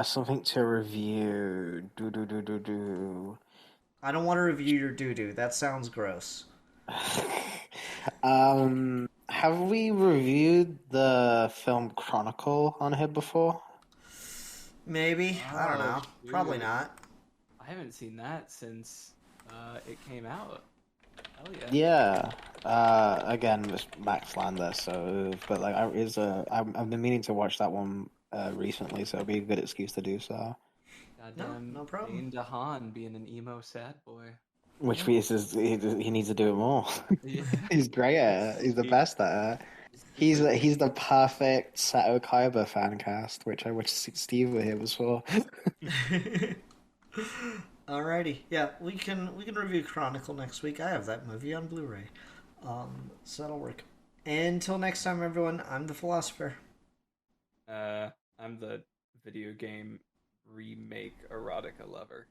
Something to review. I don't want to review your doo-doo. That sounds gross. Have we reviewed the film Chronicle on here before? Maybe. I don't know. Dude. Probably not. I haven't seen that since it came out. Hell yeah. Yeah. Again, it's Max Lander, so but like I've been meaning to watch that one recently, so it'll be a good excuse to do so. Goddamn, no problem. Dane DeHaan being an emo sad boy. Which means he needs to do it more. Yeah. He's great at it. He's the best at it. He's the perfect Sato Kaiba fan cast, which Steve here was for. Alrighty, yeah, we can review Chronicle next week. I have that movie on Blu-ray, so that'll work. Until next time, everyone. I'm the Philosopher. I'm the video game remake erotica lover.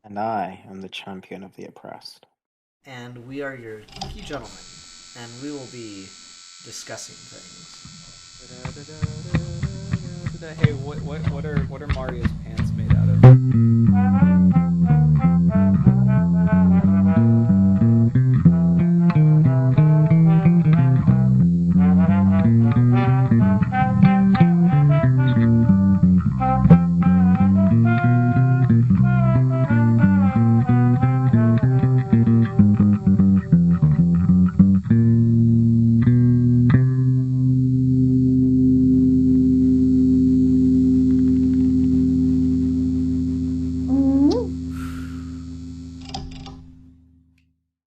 And I am the champion of the oppressed. And we are your Geeky Gentlemen, and we will be discussing things. Hey, what are Mario's pants